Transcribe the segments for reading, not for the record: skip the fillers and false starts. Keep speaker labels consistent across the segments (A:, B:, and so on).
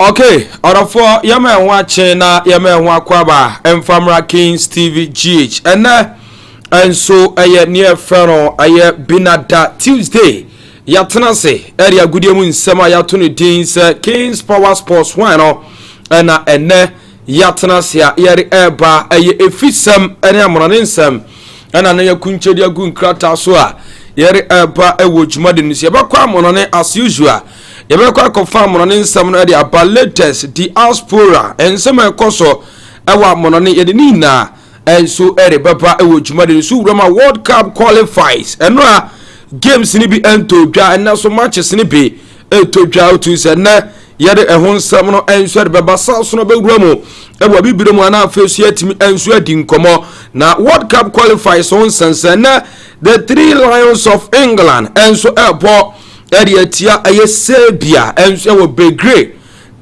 A: Okay, orafo yama watching na yama wakwaba Mfamra Kings TV GH and so aye near frano aye binada Tuesday yatenase area gudiemu nsema yatuni dins Kings Power Sports wano na ene yatenase ya yari eba aye efisem ene amrane nsem na na yakunchedi agu nkrata so a yari eba ewo dwumade nsi yebakwa amrane as usual yebekwa confirm monone nsam no de aba latest diaspora ensem ekoso ewa monone yede ni na enso ere baba ewo dwumade so wurama World Cup qualifies eno a games ni bi ento dwa ena so matches ni bi ento dwa to se na yede ehon nsam no enso ere baba saso no be wuramu ewa bibire mu ana afesu yatimi enso adi nkomo na World Cup qualifies on sense na the Three Lions of England enso ebo Eriatia aye Serbia enso wo Belgrade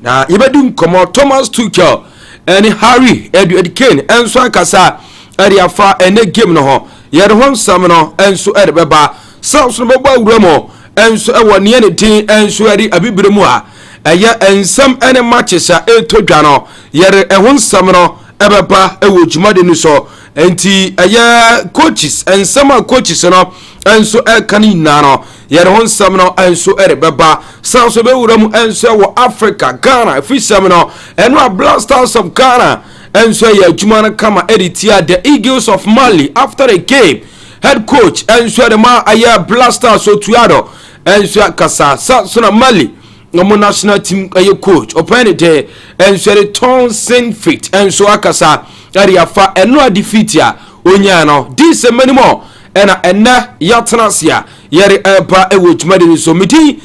A: na yebedu nkomo Thomas Tuchel eni Harry Edward Kane enso akasa eriafa ene game no ho yere ho nsam no enso erebeba South no baba wuramo enso ewo ne ne tin enso eri abibire mu a eye ensam ene matches a etodwa no yere ehon nsam no ebeba ewo dwumade ni so enti eye coaches ensam coaches no enso ekani na no yere hon sam no enso erebeba South be wuramu enso wo Africa Ghana fisam no eno Blasters of Ghana enso ye adwuma no kama editia the Eagles of Mali after the game head coach enso de ma aye Blasters otuado enso akasa so na Mali no national team aye coach openede enso de Tonsin Fit enso akasa ariafa eno defeat ya onya no this many more ena enna yatenasia yere eba ewo dwumade ni so midi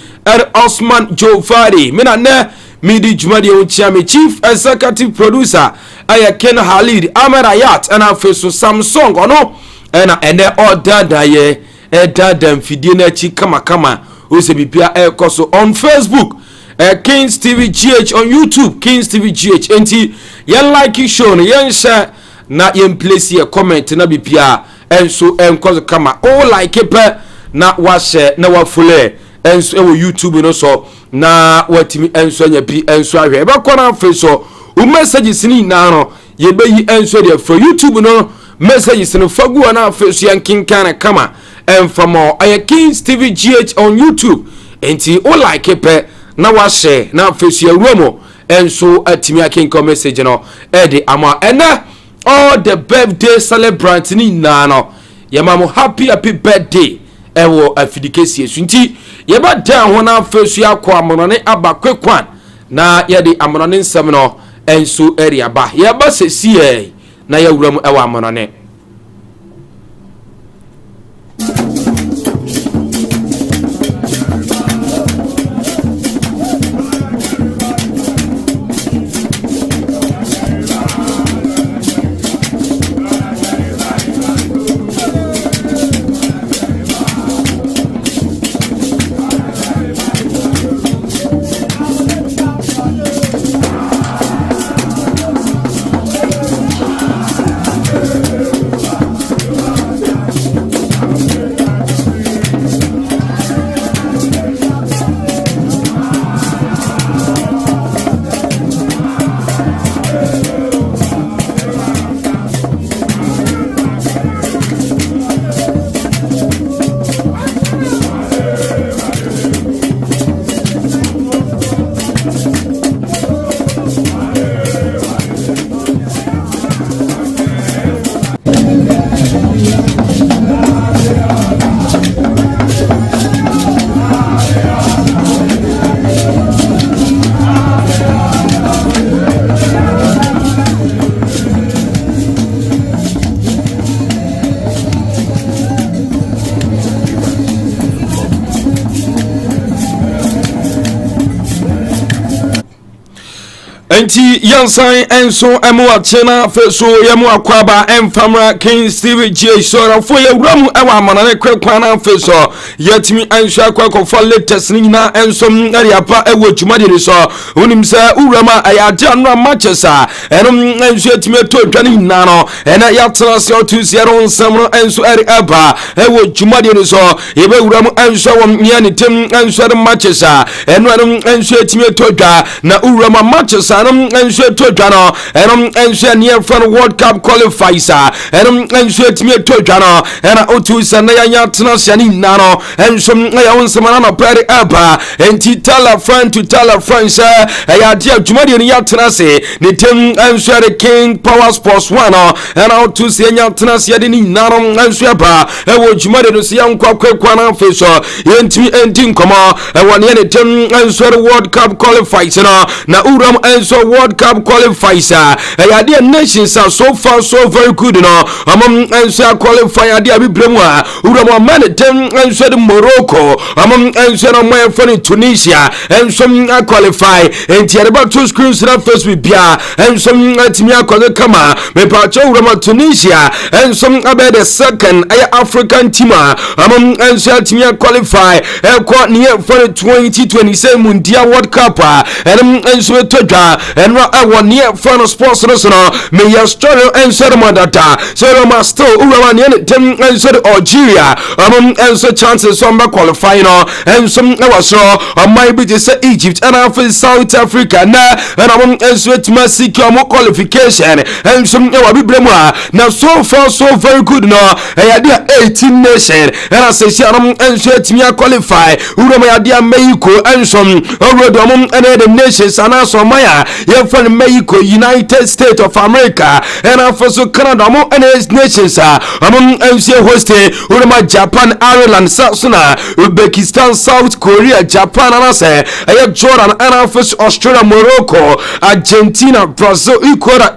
A: Osman Jofari mina ne midi dwumade o chiame chief executive producer aya Ken Halid Amerayat ena feso Samsung ono ena ene odada ye edada mfidie na chi kama ose bibia ekoso on Facebook Kings TV GH on YouTube Kings TV GH enti yen like show no yen share na yen place ye comment na bibia enso enkozo kama o like it na wa share na wa follow enso ewo YouTube no so na watimi enso anya bi enso ahwe e ba kona fe so o messages ni na no ye be yi enso de for YouTube no messages no fagu na fe so yankin kana kama enfamo aya Kings TV GH on YouTube enti o like it na wa share na fe so awumo enso atimi akin message no e de ama ena all the birthday celebrants ni nano yamamu happy birthday ewo afidikesi esunti yeba dan ho na fesu yakwa amonone aba kwekwan na yede amonone nsam no enso area ba yeba sesie na yawuram ewo amonone enti yansan enso emu achena feso yemu akwaba emfamra Kings TV GH so fo yewram ewa amanane kwekwana feso yetimi ansha akwa latest ni na enso ariapa ewo dwumade so onim se urama ayade anra matchesa enom enso yetimi to dwane nyina no ena yatena se otusi ero nsam enso eri aba ewo dwumade so yebe uram enso wom nyane tem enso eri matchesa eno enso yetimi to dwa na urama matchesa enso to dwa no enso near front World Cup qualifiers enso timi to dwa no ena otusi na yatena se ni nano enso ya wonsama na pere aba enti tala friend to tala friends ya dia dwumade ni yatena se ne tem enso the King Power Sports 1 ena otusi yatena se de ni nano enso aba ewo dwumade no se yankwa kwekwa na feso yentimi enti nkomo ewo ne tem enso the World Cup qualifiers na uram enso World Cup qualifiers ya dia nations are so far so very good among enso qualify dia bibremu uram man tem enso the Morocco among enso na my friend Tunisia enso qualify enti ereba two screens na Facebook bia enso atimi akode kama me pa cho uram Tunisia enso abe the second African team among enso atimi qualify ekwa near for 2027 Mundial World Cup enso todwa enra ewo near for sports no me ya story enso data so ma still uram ne tem enso Algeria among enso chances so mba qualify no enso ewa so amai bi say Egypt and after South Africa na among enso tima secure mo qualification enso ewa bi bremu na so far so very good no ya dia 18 nation and as say among enso tima qualify uram ya dia Mexico enso already among the nations and also maya ya from Mexico, United States of America and also Canada among nations among enso hosting urama Japan, Ireland, South Sudan, Uzbekistan, South Korea, Japan, and say Jordan, and Australia, Morocco, Argentina, Brazil, Ecuador,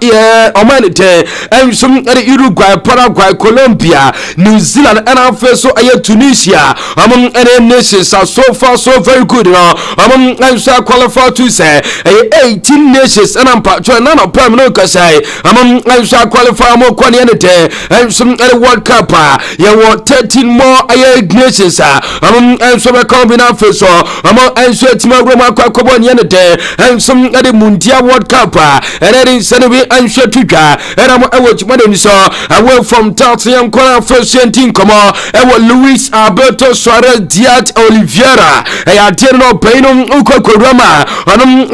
A: Omanite, and some Uruguay, Paraguay, Colombia, New Zealand, and also Tunisia. Among any nations are so far so very good. Among enso qualified to say 18 nations, and I'm patron none of permanent say among enso qualified more quantity and some World Cup. You want 13 more nations among enso combination for so among enso tima Roma kwakobo nyenete and some the Mundial World Cup and then suddenly enso tuka and I'm watching so away from Tatian Kona first team come on Luis Alberto Suarez Diaz Oliveira I did not pay no Ukokorama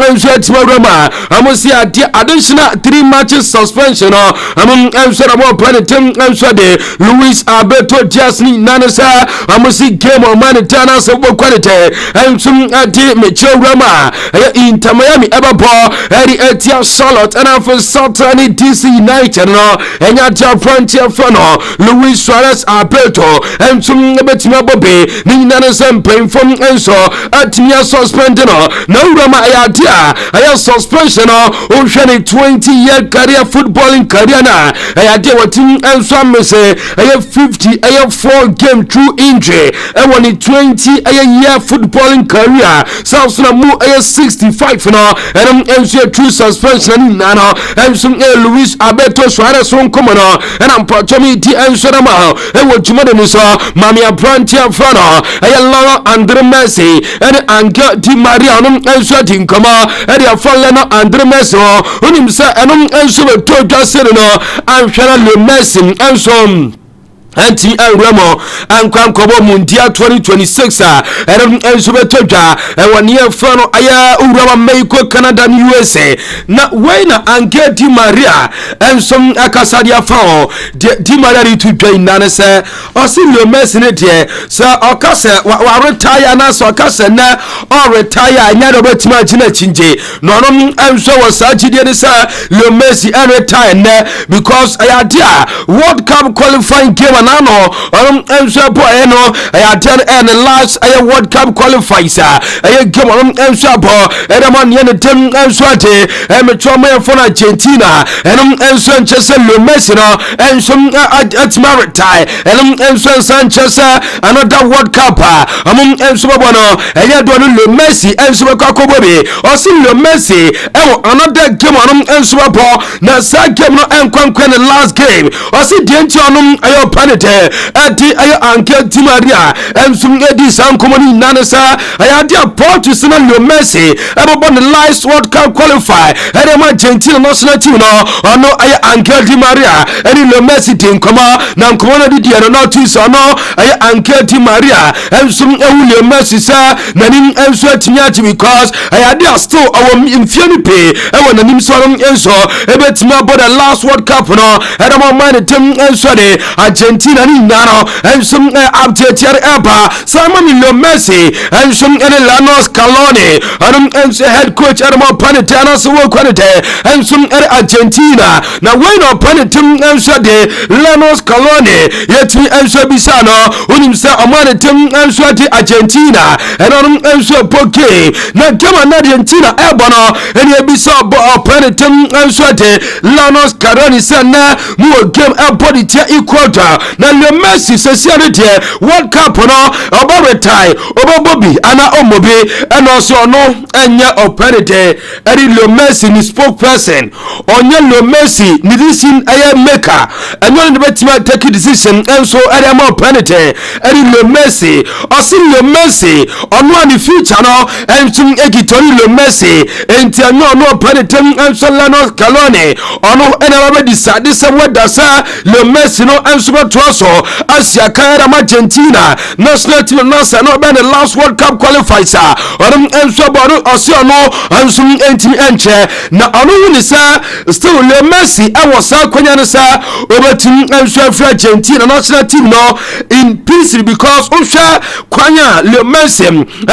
A: enso tima Roma amusi additional 3 matches suspension among enso about planet enso de Luis Alberto Diaz ni nanasa amusi game on manitana so quality and some adi Mitchell Rama Inter Miami Everball Eddie Etia Charlotte and for Sultani DC United and Yatia Frontier Fano Luis Suarez Alberto and some Betima Bobby Nina Sam paying from Enso Atimia suspended no Rama Ayatia I suspension on 20-year career footballing career na Ayatia what team Enso Mese I have 50 I have 4 game through injury I want 20 year footballing career South Sudan mu 65 now and enso true suspension nana and some Luis Alberto Suarez on come on and I'm patchomi di enso na ma e wo dwumade ni so mami abrantia fana e Laura Andre Messi and Angel Di Maria no enso di nkoma e dia fala no Andre Messi onim se enom enso be to dwasere no anhwera Le Messi enso anti Remo and Kwankobo Mundial 2026 and enso betodwa e woni afra no aya urama Mexico, Canada, USA na wena Angel Di Maria enso akasade afa Di Maria to dwa nane se o si Le Messi ne de se okase wa retire na so okase na o retire nya do betima gina chinje no no enso was agide ne se Le Messi retire na because aya dia World Cup qualifying game nano enso bo eno ayaden and last World Cup qualifiers game enso bo edema ne ne tem enso ade emetwoma for Argentina enso nchese lo Messi no enso atmaritai enso Sanchez another World Cup enso bo no do lo Messi enso kwakobobe osi lo Messi another game enso bo na sa game no enkwankwa ne last game osi dienti onum ayo panete ati ayo Angel Di Maria ensum edi sankomoni nanesa ayade aport sina lo Messi ebo the last World Cup qualify ede Argentina national team no ono ayo Angel Di Maria edi lo Messi din koma na nkomo di dia no tu so no ayo Angel Di Maria ensum ewu lo Messi sa nanim enso atinyati because ayade still our infinity ewo nanim so enso ebetima about the last World Cup no ede mo man tem enso de Argentina ni nano ensum update yar eba Simon lo Messi ensum Lionel Scaloni enso head coach Adamo Panetana so quality ensum Argentina na when on Panetum enso de Lionel Scaloni yet enso bisano unim say amane tem enso de Argentina enso poke na game na Argentina ebono eni ebisa bo Panetum enso de Lionel Scaloni say na mo game body tia equal na le Messi society World Cup no oba retire oba bobi ana omobi and also no enya operate eri le Messi ni spokesperson onye le Messi ni decision aye maker enyo ne betima take decision enso eri am operate eri le Messi osi le Messi ono ani future no entum egitori le Messi enti enyo no operate enso Lionel Scaloni ono ena ba decide say whether say le Messi no enso to so Asia Canada Argentina national team nasa no be the last World Cup qualifiers enso bono osio no enso entimi enche na ono ni sa still le Messi was kwanya no sa obetim enso afra Argentina national team no in peace because ohwa kwanya le Messi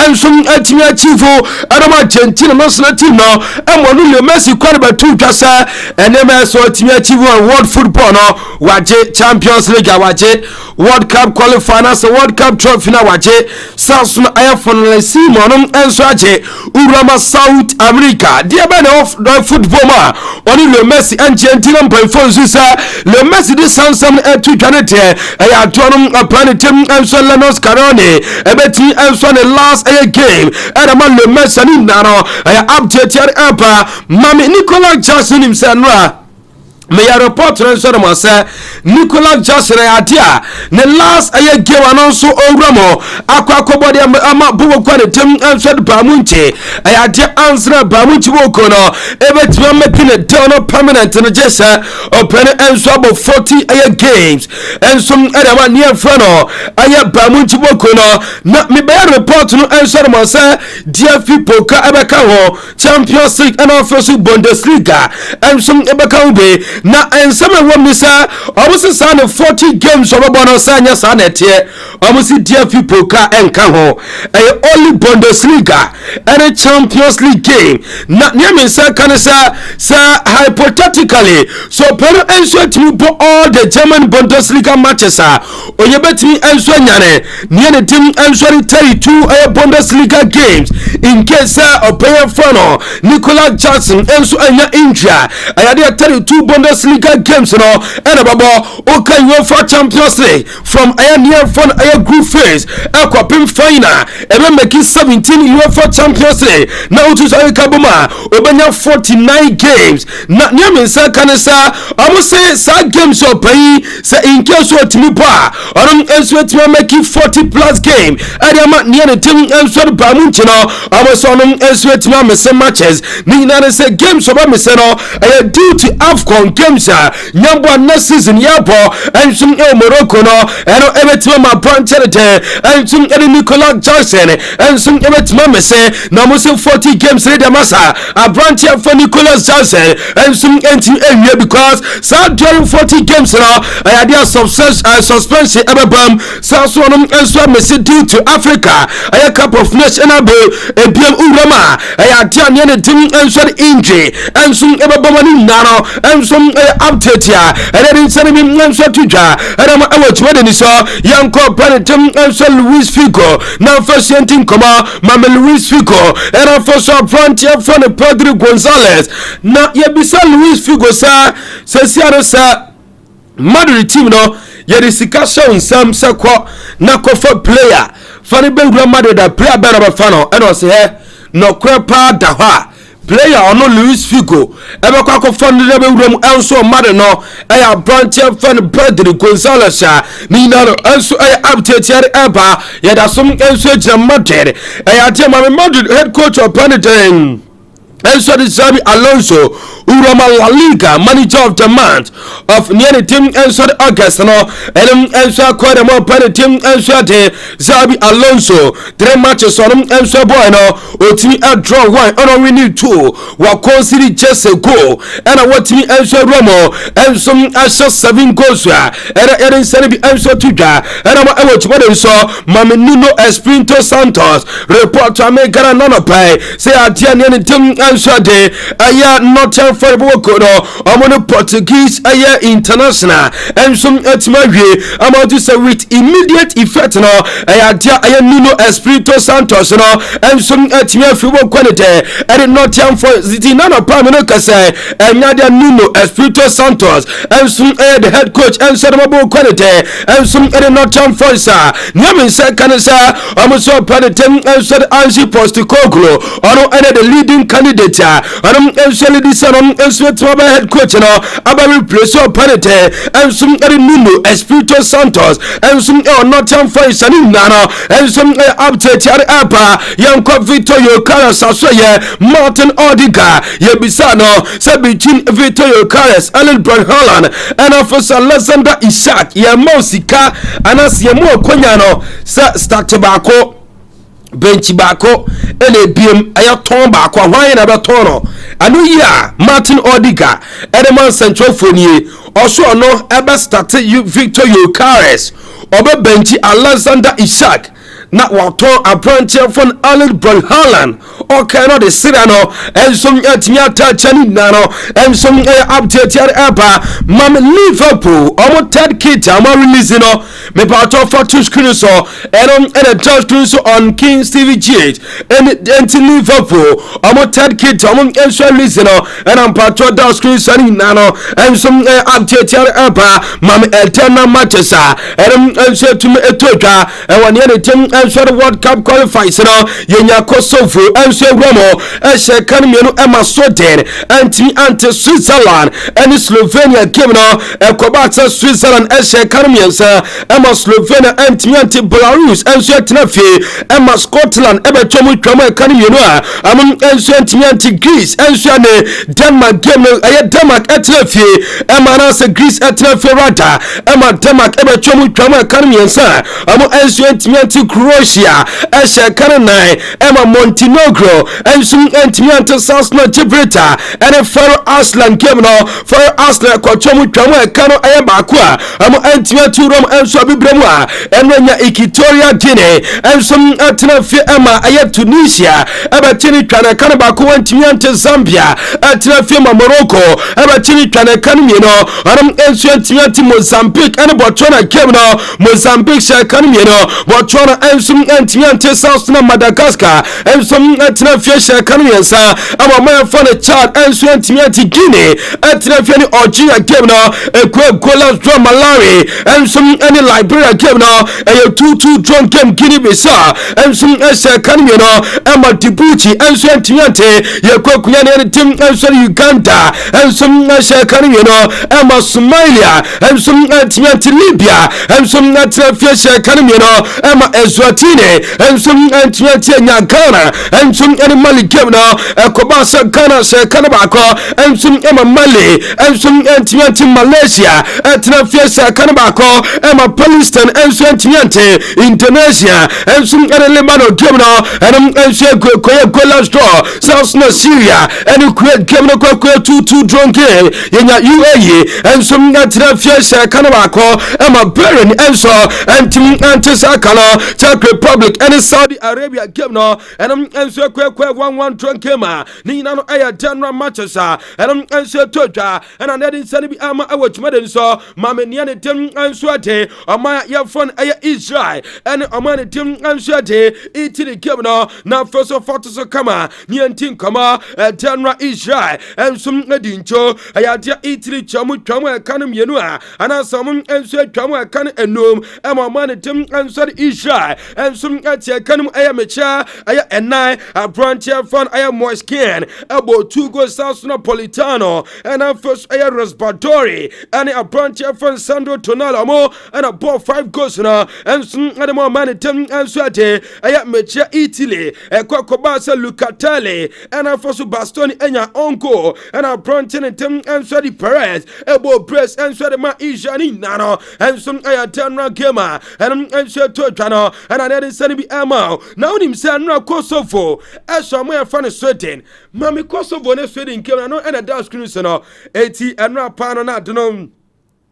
A: enso entimi achieve Adam Argentina national team no emonu le Messi kwani tu twasa enema so entimi achieve world football no waje Champions League waje World Cup qualifiers World Cup trophy na waje Samson ayafon Simon enso aje urama South America dia be no football ma oni le Messi Argentina mpanfo nsusa le Messi di sansam etu twanete aya tonum apanetem enso Lionel Scaloni ebeti enso the last game era man le Messi ni naro aya update ya apa mami Nicolas Jackson himself no me ya report nso de mo say Nicolas Jackson adia ne last game anonso owramo akwakobode ama bubo kwa ne tem enso de bamunche adia answer bamunche boko no ebetima mekine dono permanent no jesa open enso about 40 games enso edama near frano aya bamunche boko no na me be report no enso de mo say DFB poka ebeka ho Champions League and also Bundesliga enso ebeka ube na ensema wo misa omusi sana 40 games obobono sanya sana etie omusi DFB poka enka ho only Bundesliga and Champions League game na nyamisa kanisa sa hypothetically so pero enso timi bo all the German Bundesliga matches oyebetimi enso nyane niene tim enso 32 Bundesliga games in case open front Nicolas Jackson enso anya injury ayade 32 Bundesliga games no and babo okay UEFA Champions League from near front group phase aquapim final ebe make 17 UEFA Champions League now to say kabuma obenya 49 games na nyamensa kanisa amuse sa games open say in case what me pa on enso to make 40 plus game adiama near team enso ba munchi no amoso on enso to make matches ni na say games oba me say no due to AFCON games nyambo next season yabo enso Morocco no eno ebetima ma branchete enso Nicolas Jackson enso ebetima me say na mo say 40 games ready masa a branch for Nicolas Jackson enso enti ewie because so during 40 games no I had suspension ebebam saso no enso amesi due to Africa aya cup of national bowl ebiem urama aya atia ne tim enso injury enso ebebam ni naro enso update ya ere nsani mi enso tudwa ere ma awotwe ni so yanko panitim enso Luis Figo na fashion koma mama Luis Figo ere for so frontier for the Pedro Gonzalez na yebisa Luis Figo sa sesiaro sa Madrid team no yedi sika show nsam sekọ na kofa player fani bengura Madrid da player bena ba fano eno se he no kwepa da ha player ono Luis Figo ebe kwa ko fund de bengura mu enso Madrid no eya branch fan Pedro Gonzalez ni na no enso eya update yare eba yeda som enso jam Madrid eya te ma Madrid head coach of Paneteng enso de Xabi Alonso Urama La Liga manager of the month of near team enso de August no enso kwere mo pan team enso de Xabi Alonso 3 matches on enso boy no otimi a draw one on we need two wa consider just a goal and what me enso Romo enso asho 7 goals era sene bi enso tuda era mo e what so mame Nuno Espirito Santos report to America no pay say adia near team enso de aya not for Boko omono Portuguese aya international enso etmawie about to say with immediate effect no aya dia aya Nuno Espirito Santos no enso etmia fibo quality and not for the nana pamino kase enyadia Nuno Espirito Santos enso the head coach enso mabo quality enso not for sa nyame se kanisa omoso panetem enso Ange Postecoglou ono the leading candidate ono enso leading enso twa head coach no aba replace Panete enso Nuno Espirito Santos enso not for sa ni nana enso update yare apa yanko Victor Yokeres asoye Martin Odegaard yebisa no se between Victor Yokeres Erling Braut Haaland and Afisa Alexander Isak ye mosika anas ye mo konya no se start bako bench bako ene biem ayaton bako hwan na beton no anu ya Martin Odegaard Edeman Central Fonie also no ebe start Victor Yokeres obe bench Alexander Isak na waton apprentice from Erling Braut Haaland okay no de sirano enso atimi chani nano enso update yare aba mam Liverpool omo third kit am release no me part of two screen so and the screen so on King Stevie GH and Liverpool omo third kit omo enso release no and am part of that screen so nano enso update yare aba mam eternal matches and enso to me etoka and one year team enso World Cup qualifiers no yenya Kosovo enso Romo eshe kan mienu ema Sweden anti Switzerland and Slovenia game no ekobata Switzerland eshe kan miensa ema Slovenia anti Belarus enso tenafie ema Scotland ebe chomu twama kan mienu amon enso anti Greece enso ne Denmark game no Denmark etenafie ema na se Greece etenafie rada ema Denmark ebe chomu twama kan miensa amon enso anti Croatia eshe kan nai ema Montenegro enso anti South Gibraltar and Faroe Island game no Faroe Island ko chomu twama kano aya bakwa amo anti Rome enso bibremu enwenya Equatorial Guinea enso atenafie ema aya Tunisia aba chini twana kan bakwa anti Zambia atenafie ma Morocco aba chini twana kan mieno aram enso anti Mozambique and Botswana game no Mozambique sha kan mieno Botswana enso anti South Madagascar enso atenafie sha kan miensa ama my phone Chad enso anti Guinea atenafie ni Algeria game no Gola draw Malawi enso any Liberia game no 2-2 draw game Guinea-Bissau enso esha kan mieno ama Djibouti enso anti yekwakunya ne team enso Uganda enso esha kan mieno ama Somalia enso anti Libya enso atenafie sha kan mieno ama Eswatini ensum entiati Ghana ensum eni Mali game no ekobasa Ghana se kanabako ensum ema Mali ensum entiati Malaysia etina fiesa kanabako ema Palestine ensum entiati Indonesia ensum eni Lebanon game no enum ensum koye goal draw South Syria eni create game no kwa 2-2 draw game yenya UAE ensum etina fiesa kanabako ema Bahrain enso entim antisakano Czech Republic and Saudi Arabia game no and enso kwe 1-1 draw game ni na no aya general matches and enso toja and another sani bi ama awotuma so mamenia ne tem enso ate ama ya fon aya Israel and ama ne tem enso ate Italy game no na first of all so kama ni antin kama general Israel enso edincho aya dia Italy chamu kanum yenu ana samum enso chamu kan enom ama ne tem enso Israel ensum atia kanum aya mecha aya enai abranche fon aya Moiskin abo 2 goals South Napolitano and first aya Raspadori and abranche fon Sandro Tonali mo and about 5 goals na ensum ademo manitem ensuate aya mecha Italy ekokobasa Lucatelli and first Bastoni enya onko and abranche tem ensuate Perez abo press ensuate ma Ijani nano ensum aya tenra gamer and ensuate Tano and another sani bi ama now him say no Kosovo eso mo e fa ne Sweden mami Kosovo ne Sweden ke no and that screen so no eti enra pa no na dono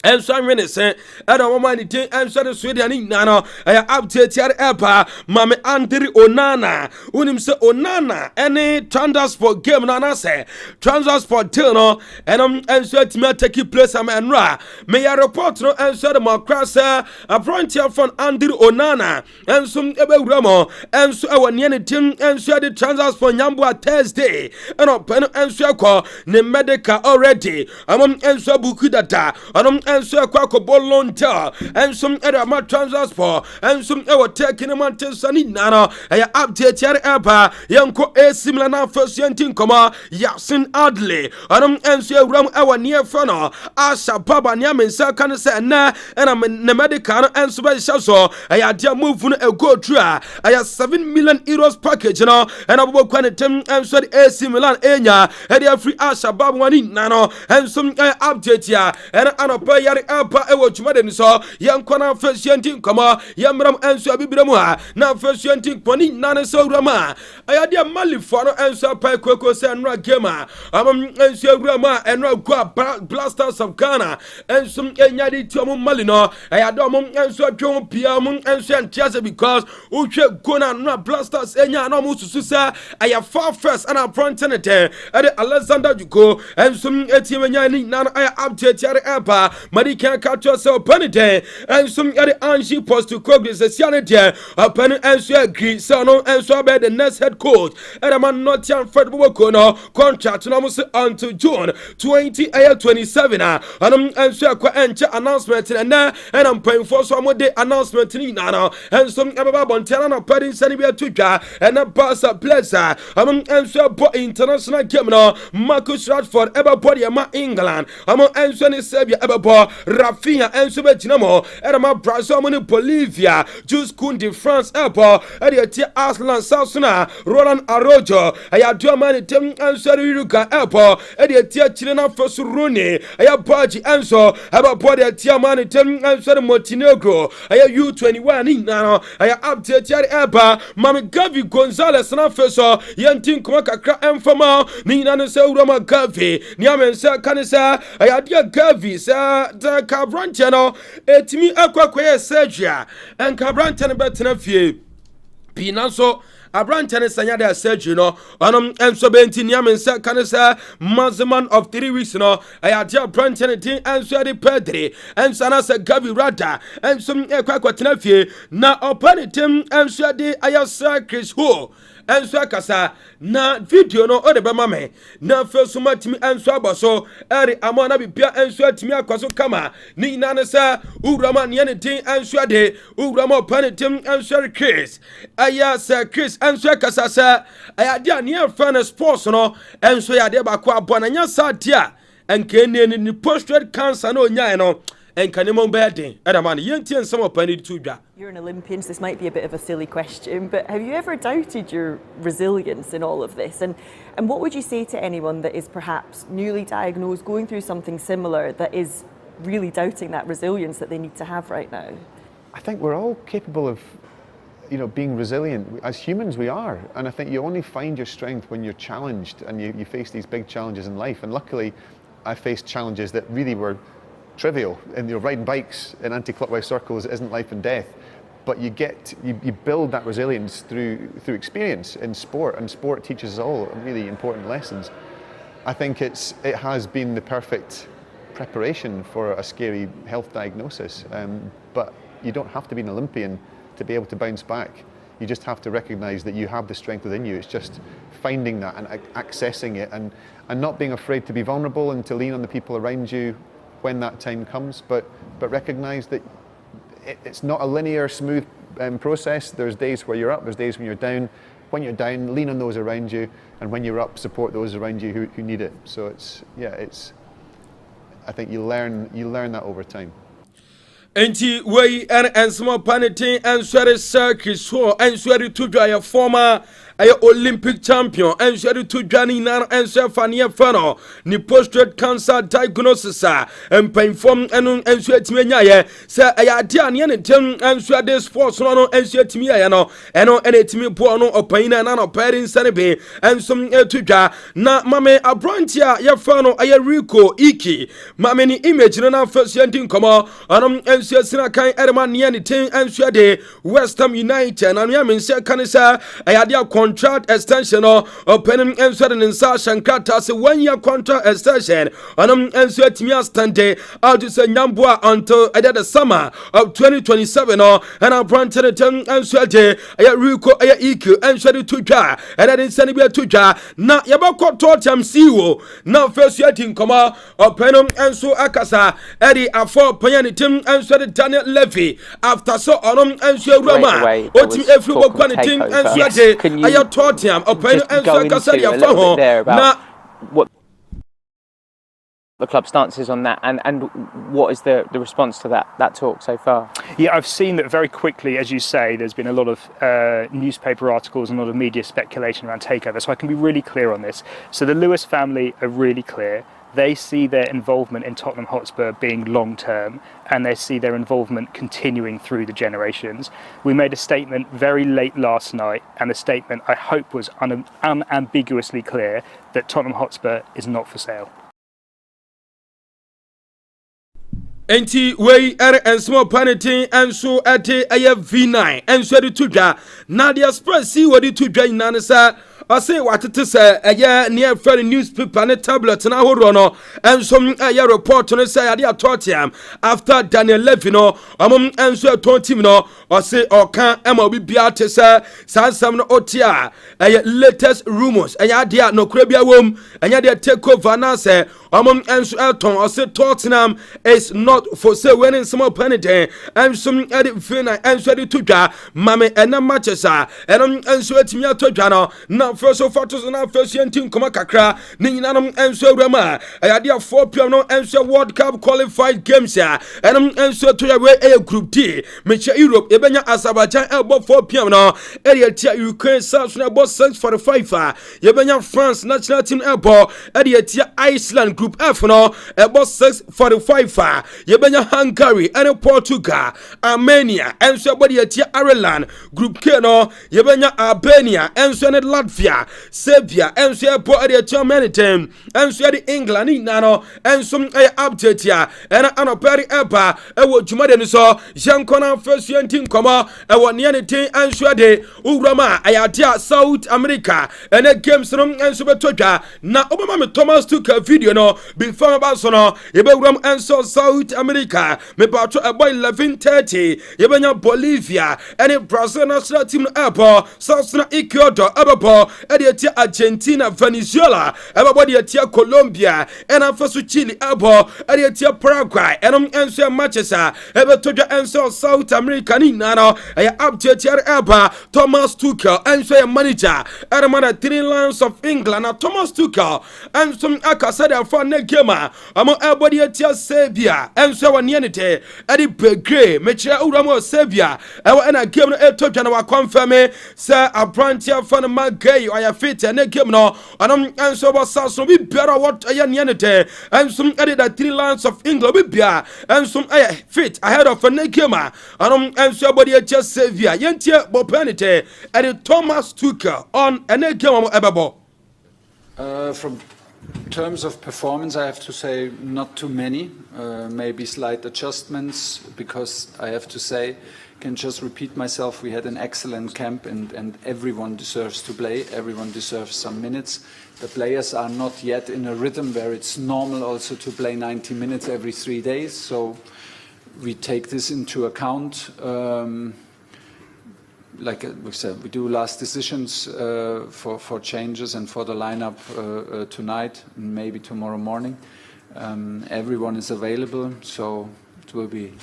A: enso anwene se ada wo mani tin enso de Sweden ni nano aya update yare epa mame Andri Onana unim se Onana any transport game na say transport deal no enum enso atimi take place am enra me ya report no enso de makrasa a frontier from Andri Onana enso ebewura mo enso awone ne tin enso de transport nyambo Thursday eno pen enso akọ ne medical already amom enso buku data onum enso akwa bolonta ensum era ma transport ensum ewo taking mountain sani nana ya update yare eba yanko similar na first yantin koma Yasin Adley anum enso ewram ewo near fano Asha Baba nya mensa kan se na ne medical enso be so ya dia move no e go through ya 7 million euros package no and abobo kwanetem enso de similar enya e dia free Asha Baba wani nano ensum update ya and anopa yare apa ewo chumade so yanko na fesiantin kama yamram enso abibiramu ha na fesiantin poni nane so rama ayade malifo no enso pa kweko se nra game enso rama enra gwa Blasters of Ghana enso enyade tiomo mali no ayade omum enso twon pia mum enso antiase because uhwe gona na Blasters enya na mususu se aya far first and appointed ade Alexander Juko enso etiemenya ni nan aya update yare apa can catch yourself penite and some other Angie post to Kogris the Sianity upon and agree so no and so by the next head coach and a man not young Fred Bokono contract almost until June 2027 and so announcement and I'm paying for some day announcement in Nana and some about Montana Padding Sanibia Tuka and a pass a pleasure and so international game Marcus Radford ever body England among Anthony Serbia ever Rafinha enso betinamo erama Brazil moni Bolivia Jules Koundé France airport eti Aslan Sassuna Roland Araujo ayadua mani tem enso Uruguay airport eti Chilena Fosuruni ayabaji enso abapode eti mani tem enso Montenegro U21 ni nano aya update yari airport Mami Gavi Gonzalez na feso yentin kuma kakra enfama ni nano se urama Gavi ni amensa kanisa ayadia Gavi sa Cabranche no etimi akwakoye surgery and Cabranche betena fie pinanso Abrante ne sanya da surgery no onum enso benti niamensa kanisa maximum of 3 weeks no ayatia Abrante ne tin enso de Pedri enso na se Gavi Rada enso ekwakwatena fie na opanitem enso de ayasa Chris Ho enso akasa na video no ode bema me na fesuma timi enso aboso eri amana bibia enso atimi akwaso kama ni nane sa urama ne ne tin enso de urama opanitem enso Chris aya sa Chris enso akasa sa aya dia ne fan sports no enso ya de ba kwa abona nya sa dia enke ne ni prostate cancer no nya no enkanemo beden edamane yentie nsem opani to dwa.
B: You're an Olympian, so this might be a bit of a silly question, but have you ever doubted your resilience in all of this? And what would you say to anyone that is perhaps newly diagnosed, going through something similar, that is really doubting that resilience that they need to have right now?
C: I think we're all capable of, being resilient. As humans, we are. And I think you only find your strength when you're challenged and you face these big challenges in life. And luckily, I faced challenges that really were trivial. And riding bikes in anti-clockwise circles isn't life and death. But you build that resilience through experience in sport, and sport teaches us all really important lessons. I think it has been the perfect preparation for a scary health diagnosis. But you don't have to be an Olympian to be able to bounce back. You just have to recognise that you have the strength within you. It's just finding that and accessing it, and not being afraid to be vulnerable and to lean on the people around you when that time comes. But recognise that it's not a linear, smooth process. There's days where you're up, there's days when you're down. When you're down, lean on those around you, and when you're up, support those around you who need it. So I think you learn that over time.
A: Enti wey and small panitin and sweaty circus so and sweaty to dry a former Olympic champion and sweaty to Johnny Nan and Fania Fano ni prostate cancer diagnosis and pain form and sweat me say ayadia ne tem and sweat sports no and sweat me no eno enetimi bo no opina na no parents be and some to dwa na mame abrantia ye fano Rico Iki mame ni image no na first yentin komo anom and sina kan Edman ne ten and sweat West Ham United and ya men say kanisa ayadia contract extension or penning and sweating in Shankata say 1 year contract extension and sweat me stande out to say Nyambua until the summer of 2027 or and I'm planted and sweat Rico Iki and sweat to jar and I didn't send it to jar na yabako totem siwo now first yetin koma or penum and so akasa Eddie afọ panyanitim and sweat Daniel Levy after so and sweat Roma oti every quantity and sweat I taught him open and so
D: about what the club stance is on that, and what is the response to that talk so far?
E: Yeah, I've seen that very quickly, as you say, there's been a lot of newspaper articles and a lot of media speculation around takeover, so I can be really clear on this. So the Lewis family are really clear. They see their involvement in Tottenham Hotspur being long-term, and they see their involvement continuing through the generations. We made a statement very late last night, and the statement, I hope, was unambiguously clear that Tottenham Hotspur is not for sale.
A: Enti wey and small panitin and so ate V9 and so the tuja Nadia Express see what the tuja in Nanasa I say what it is near for newspaper and tablet and no and some report on say I taught him after Daniel Levino and so 20 no or say or can MLB Beate say some otia latest rumors and ya no crabia wom and ya take over now say and so Elton or say Tottenham is not for sale when in small penny and some edit Vina and so the tuja mame and matches and so it me to now first of photos and first yentin koma kakra ninanam and so rama ayadia 4 p.m. no and so World Cup qualified games and so to a group D mecha Europe ebenya Azerbaijan elbow 4 p.m. no area tia Ukraine South Sudan about 6:45 yebenya France national team elbow area tia Iceland group F no about 6:45 yebenya Hungary and Portugal Armenia and so body tia Ireland group K no yebenya Albania and so Latvia Serbia and so area tia Manitem and so the England nano and some update here and anoperi eba ewo jumade so jankona first yentin koma ewo nianete and so de urama ayatia South America and a games and so betodwa na obama me Thomas took a video no before about so no yebewram and so South America me patro about 11:30 yebenya Bolivia and Brazil national team airport South Ecuador airport edia Argentina Venezuela everybody edia Colombia and afaso Chile airport edia Paraguay and so matches ebetodwa and so South America ni nano update here airport Thomas Tuchel and so manager and man 3 Lions of England and Thomas Tuchel and some akasada for ne game amo everybody etia Serbia enso wa ne te edi pegre mechira uramo Serbia ewa na game no etotwa na wa confirm say abrantia for no magay oya fit ne game no anom enso bo saso bi biara what aya ne te enso edi the three lands of England bi bia enso aya fit ahead of ne game anom enso everybody etia Serbia yentie bo penite edi Thomas Tuchel on ne game amo ebebo.
F: From terms of performance, I have to say not too many, maybe slight adjustments, because I have to say, can just repeat myself, we had an excellent camp and everyone deserves to play, everyone deserves some minutes. The players are not yet in a rhythm where it's normal also to play 90 minutes every 3 days, so we take this into account. Like we said, we do last decisions for changes and for the lineup tonight, maybe tomorrow morning. Everyone is available, so it will be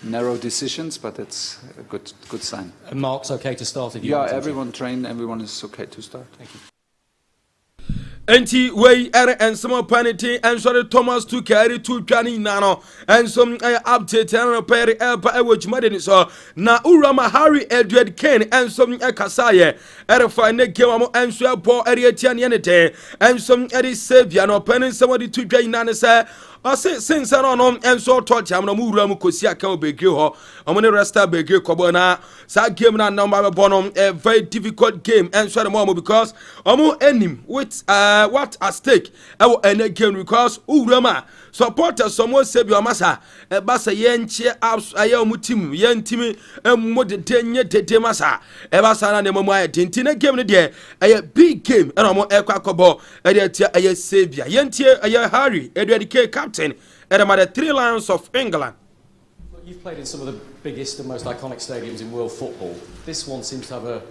F: narrow decisions, but it's a good sign.
G: And Mark's okay to start if you
F: Yeah,
G: want him
F: everyone trained, everyone is okay to start.
G: Thank you.
A: Enti wey and some penalty and so Thomas to carry to Johnny Nano and some update and perry elpa which madden so na urama Harry Edward Kane and some kasaye erfa ne game and so bo erietian yenete and some edi Serbia no penning somebody to Johnny Nano say I say since I don't know and so touch am no muram kosi aka begre ho omone resta begre kobo na sa game na number bonom a very difficult game and so the more because omo enim with what at stake any game because urama supporters someone Serbia masa e basa yenche abs aya omutim yentimi emode denye dede masa e basa na nemo aye tintine game no de a big game and omo ekwakobo e de tia aye Serbia yentie aye Harry Edward K captain at the Three Lions of England.
G: You've played in some of the biggest and most iconic stadiums in world football. This one seems to have a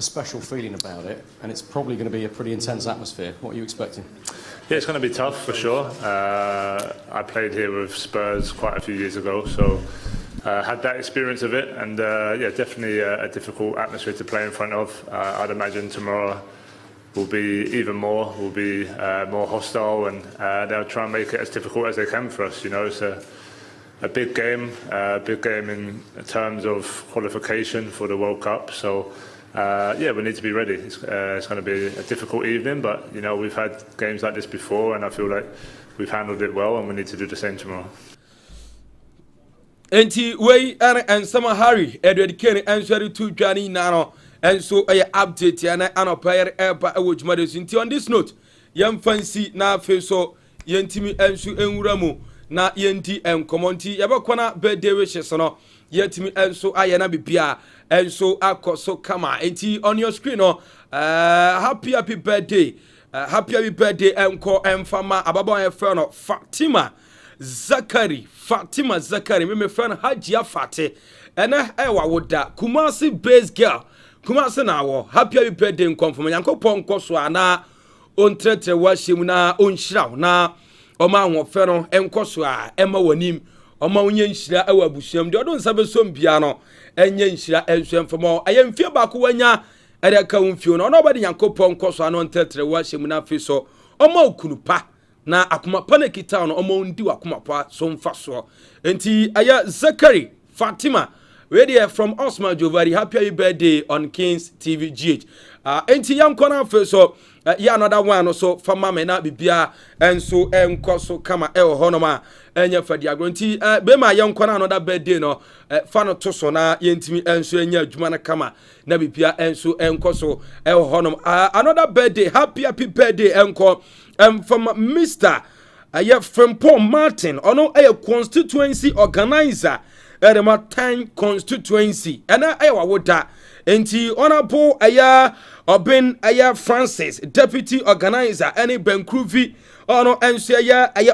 G: special feeling about it, and it's probably going to be a pretty intense atmosphere. What are you expecting?
H: Yeah, it's going to be tough for sure. I played here with Spurs quite a few years ago, so had that experience of it, and yeah, definitely a difficult atmosphere to play in front of. I'd imagine tomorrow will be even more, will be more hostile, and they'll try and make it as difficult as they can for us. You know, it's a big game in terms of qualification for the World Cup. So yeah, we need to be ready. It's going to be a difficult evening, but you know, we've had games like this before, and I feel like we've handled it well, and we need to do the same tomorrow.
A: Enti wey and some Harry Edward Kane answer to Johnny Nano. And so I update ya na anopire eba which matters inti on this note yam fancy na fe so yentimi ensu enwura mu na yenti enkomonti yabakwana birthday wishes no yentimi ensu ayena bibia ensu akoso kama enti on your screen no happy birthday happy birthday enko emfama ababa efre no Fatima Zakari me friend Hajia Fate ena ewa woda Kumasi based girl Kumasi na wo happy birthday nkonfo Nyankopon nkoso ana ontretre wahiem na onhyira na oma ahofe no enkoso a ema wanim oma onye nhyira ewa busuam de odon sabe som bia no enye nhyira ensuamfo ayemfie ba ko wanya ereka umfio no nobody Nyankopon nkoso ana ontretre wahiem na afiso oma okunupa na akuma panekita no oma ondi wakuma pa so mfaso enti aya Zakari Fatima radio from Osman Jovari happy birthday on Kings TV GH enti yam kona fe so ya another one so fama me na bibia enso enkoso kama honoma enya fadi agronti be ma yam kona another birthday no fa no to so na yentimi enso enya adwuma na kama na bibia enso enkoso honom another birthday happy birthday enko from Mr. From Paul Martin ono constituency organizer Edema 10 constituency ena wa woda enti honorable Obin Francis deputy organizer any Benkruvi ono enso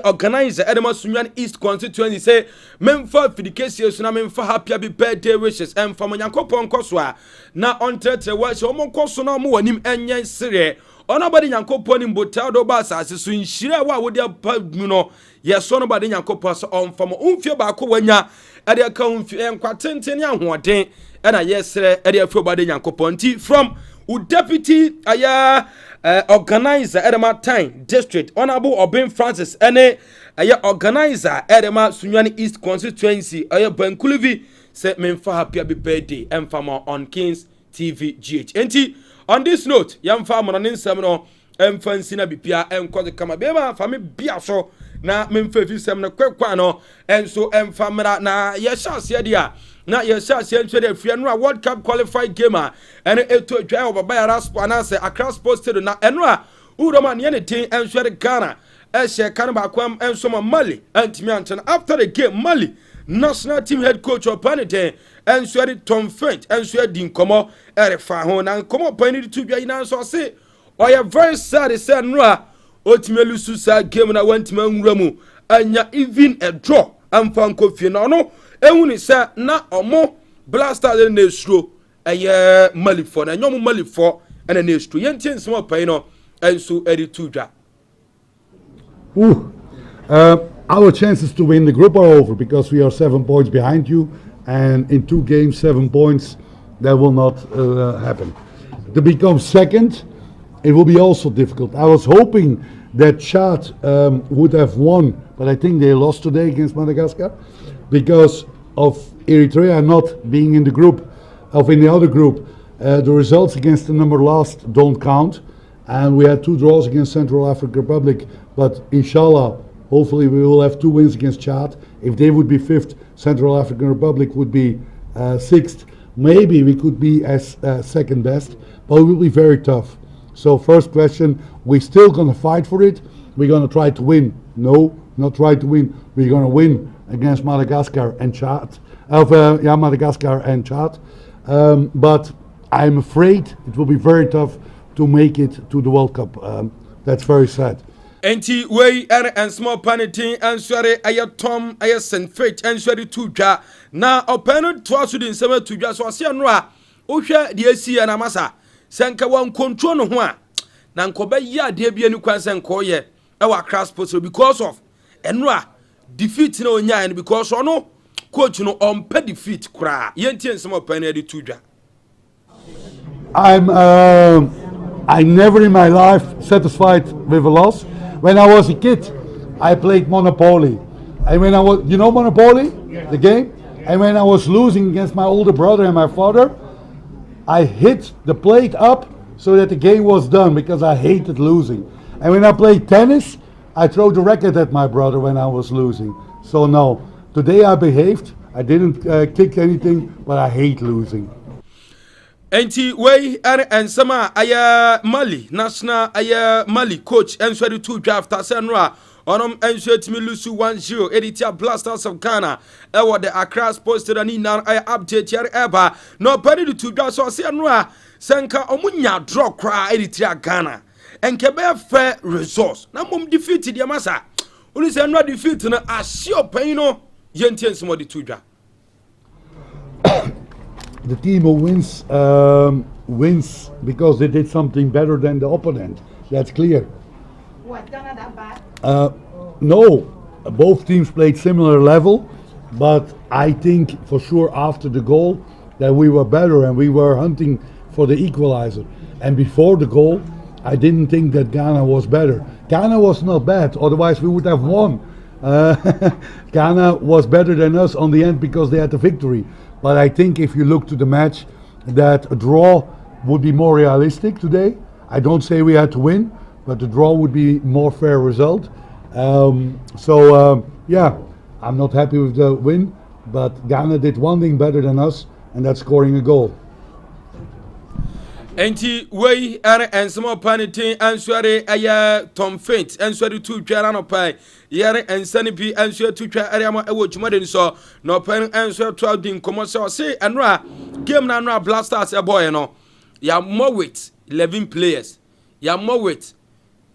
A: organizer Edema Sunyan East constituency say memfa fidikesi so na memfa happy birthday wishes em from Nyankopon koso a na ontretre wa so mo koso na mo wanim enyen sere onobody Nyankopon mbota do ba asase so nhire wa wodi apa no yeso nobody Nyankopon so onfam umfie ba ko wanya ade aka umfie enkwatenten ahoden na yesere ade afo bade Nyankopon ti from u deputy organizer edema time district honorable Obin Francis ene organizer edema Sunyani East constituency Bankuluvi say memfa happy birthday emfama on Kings TV GH. Enti on this note yamfa mononin nsem no emfansi na bipia enkoze kama bema fami bia so na memfa fi sem no kwekwa no enso emfamra na yeshase dia na yeshase ntwe de fia no World Cup qualified gamer ene eto dwa obaba ya raspo anase Accra Sports Stadium na eno a uroma ne ne tin enso de Ghana ehye kan ba kwam enso ma Mali antimi anten after the game Mali national team head coach Opanite enso de Tom Fent enso di nkomo erefa ho na nkomo pani to dwa ina so se oya very sad say no a otimelu susa game na wantima nwura mu anya even a draw amfa nkofie na no ehuni say na omo Blasters na esuro eye Malifo na nyom Malifo na esuro yentie nsem opai no enso edi to dwa.
I: Our chances to win the group are over because we are 7 points behind you, and in 2 games 7 points, that will not happen. To become second, it will be also difficult. I was hoping that Chad would have won, but I think they lost today against Madagascar because of Eritrea not being in the group, in the other group. The results against the number last don't count, and we had 2 draws against Central African Republic, but inshallah, hopefully we will have 2 wins against Chad. If they would be 5th, Central African Republic would be 6th. Maybe we could be as second best, but it will be very tough. So first question, we're still going to fight for it. We're going to try to win. No, not try to win. We're going to win against Madagascar and Chad. Madagascar and Chad. But I'm afraid it will be very tough to make it to the World Cup. That's very sad.
A: Enti wey and small panitin and sware Tom St. Faith and sware to dwa na openo to asu din sema to dwa so ase no a ohwe de asi na masa senka wan control no ho a na nkoba yi ade bia ni kwan senko ye e wa Accra Sports because of eno a defeat na onya and because ono coach no on pay defeat kra yentie nsema openo de to dwa.
I: I never in my life satisfied with a loss. When I was a kid, I played Monopoly. And when I was, you know Monopoly? Yeah. The game? And when I was losing against my older brother and my father, I hit the plate up so that the game was done because I hated losing. And when I played tennis, I threw the racket at my brother when I was losing. So no, today I behaved. I didn't kick anything, but I hate losing.
A: Enti wey and sama aya Mali national aya Mali coach enswedi to draft asenra onom enswetimi lusu 1-0 Editia Blasters of Ghana ewo the Accra Sports Stadium na aya update here eba no pedi to draft so asenra senka omunya draw kra Editia Ghana enke be fair resource na mom defeat dia masa uni se no defeat na asio pan no yentie nsemo di to draft.
I: The team who wins wins because they did something better than the opponent. That's clear.
J: What, Ghana that bad?
I: No, both teams played similar level, but I think for sure after the goal that we were better and we were hunting for the equalizer. And before the goal, I didn't think that Ghana was better. Ghana was not bad, otherwise we would have won. Ghana was better than us on the end because they had the victory. But I think if you look to the match, that a draw would be more realistic today. I don't say we had to win, but the draw would be more fair result. Yeah, I'm not happy with the win, but Ghana did one thing better than us, and that's scoring a goal.
A: Enti wey and small panitin answere aya Tom Fent answere to twara no pai yere ensani bi answere to twa area ma ewo twumade so no pen answere to din commercial say enra game na enra Blasters e boy no ya more with 11 players ya more with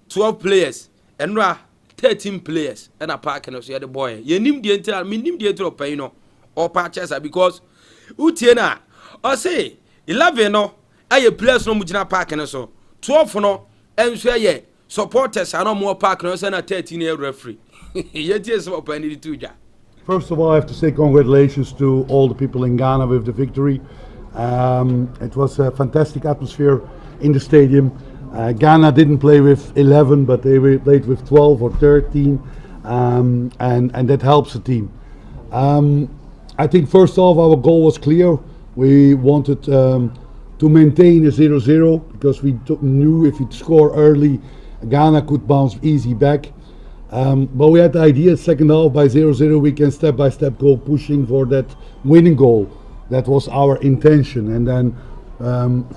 A: 12 players enra 13 players and a park no so the boy ye nim die entra me nim die entra pai no or purchase because utie na o say 11 no aye players no mugina park no so 12 no enso ye supporters are no more park no so na 13 year referee yeti so opani to ja.
I: First of all, I have to say congratulations to all the people in Ghana with the victory. It was a fantastic atmosphere. in the stadium. Ghana didn't play with 11, but they played with 12 or 13, and that helps the team. I think first off, our goal was clear. We wanted to maintain a 0-0 because we knew if we'd score early, Ghana could bounce easy back. But we had the idea second half by 0-0 we can step by step go pushing for that winning goal. That was our intention. And then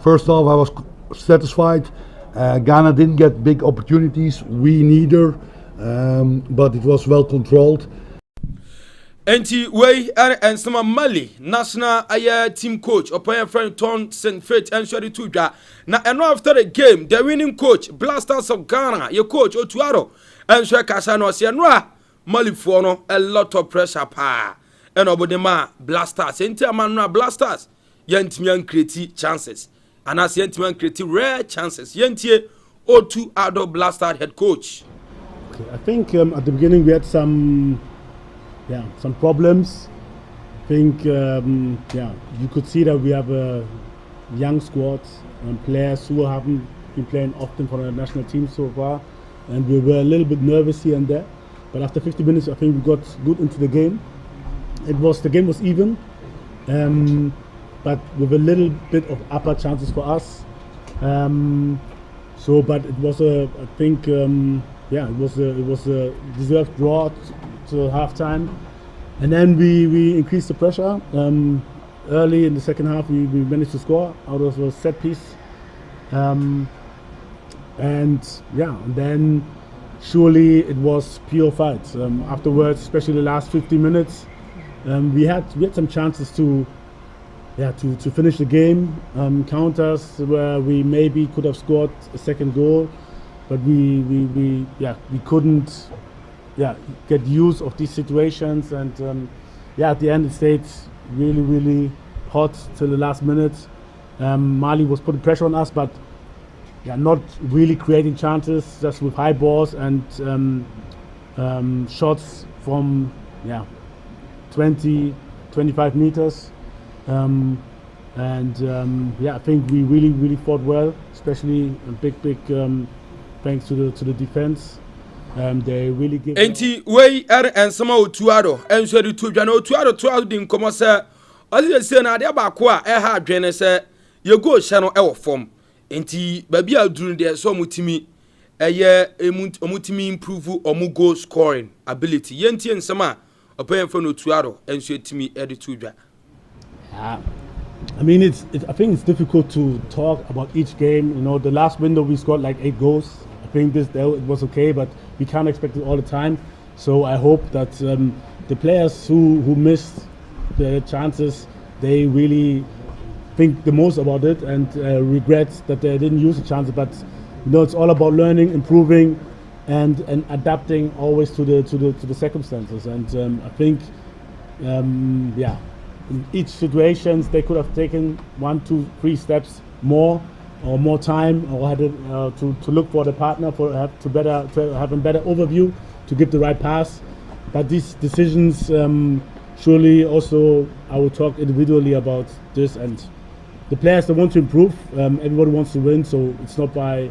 I: first half I was satisfied. Ghana didn't get big opportunities, we neither, but it was well controlled.
A: Enti wey and some Mali national team coach upon friend Ton St. Faith and Shadi Tuja. Now and after the game, the winning coach, Blasters of Ghana, your coach Otuaro, and Shekasano Sianra, Mali Fono, a lot of pressure pa. And Obodema Blasters, Inter Blasters, Yentimian create chances. And as Yentimian create rare chances. Yentie Otuado Blaster head coach.
K: Okay, I think at the beginning we had some problems. I think you could see that we have a young squad and players who haven't been playing often for the national team so far, and we were a little bit nervous here and there. But after 50 minutes, I think we got good into the game. The game was even, but with a little bit of upper chances for us. But it was it was a deserved draw to halftime, and then we increased the pressure. Early in the second half, we managed to score out of a set piece, and then surely it was pure fight. Afterwards, especially the last 50 minutes, we had some chances to finish the game. Counters where we maybe could have scored a second goal, but we couldn't get use of these situations, and at the end it stayed really hot till the last minute. Mali was putting pressure on us, but not really creating chances, just with high balls and shots from 20-25 meters. I think we really fought well, especially a big thanks to the defense. They really give.
A: Enti wey and some Otuado and so the Otuado din komo say all say na dey ba ko a ha adwene say ye go hye no e wo form. Enti ba bia duru dey so mutimi omutimi improve omu goal scoring ability. Yenti nsema open for Otuado and so timi e de tudwa.
K: I mean, I think it's difficult to talk about each game. You know, the last window we scored like 8 goals. I think it was okay, but we can't expect it all the time. So I hope that the players who missed the chances, they really think the most about it and regret that they didn't use the chances. But you know, it's all about learning, improving, and adapting always to the circumstances. And I think, in each situation they could have taken 1, 2, 3 steps more, or more time, or had to look for the partner to have a better overview, to give the right pass. But these decisions, surely also I will talk individually about this, and the players that want to improve. Everybody wants to win, so it's not by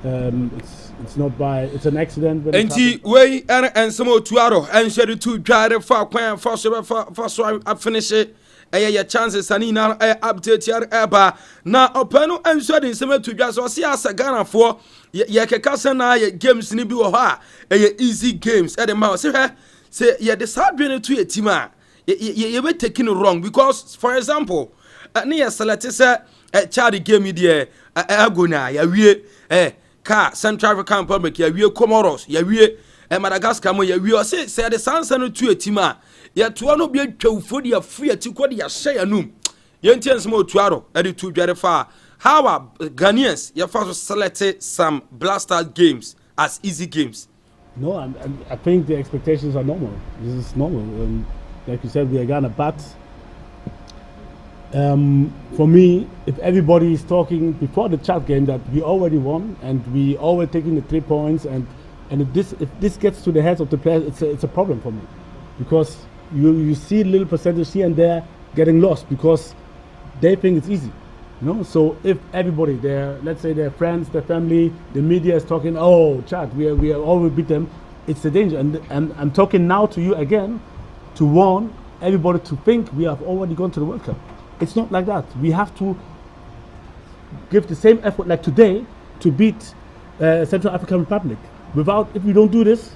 K: it's an accident.
A: Enti wey and some Otuado and share the two drive for kwan for so finish it. Your chances and na update your eba na opano and so den some to just so see as Ghana for ye kekasa na ye games ni bi wo ha easy games e de ma say ye decide when to a team a ye be taking wrong, because for example na ye select say Chad game there agona ya wie ka Central African Republic ya wie Comoros ya wie Madagascar mo ya wie say the sansa no to a team a ya to no be twefo de afri atikwo de ya hye anum yentians mo tuaro e de tu dware fa. How are Ghanaians you first select some blaster games as easy games?
K: No, I think the expectations are normal. This is normal. Like you said, we are Ghana, but for me, if everybody is talking before the Chad game that we already won and we already taking the 3 points, and if this gets to the heads of the players, it's a problem for me, because you see a little percentage here and there getting lost because they think it's easy. You know, so if everybody, let's say their friends, their family, the media is talking, oh, Chad, we are always beat them, it's a danger. And I'm talking now to you again to warn everybody to think we have already gone to the World Cup. It's not like that. We have to give the same effort like today to beat Central African Republic. If we don't do this,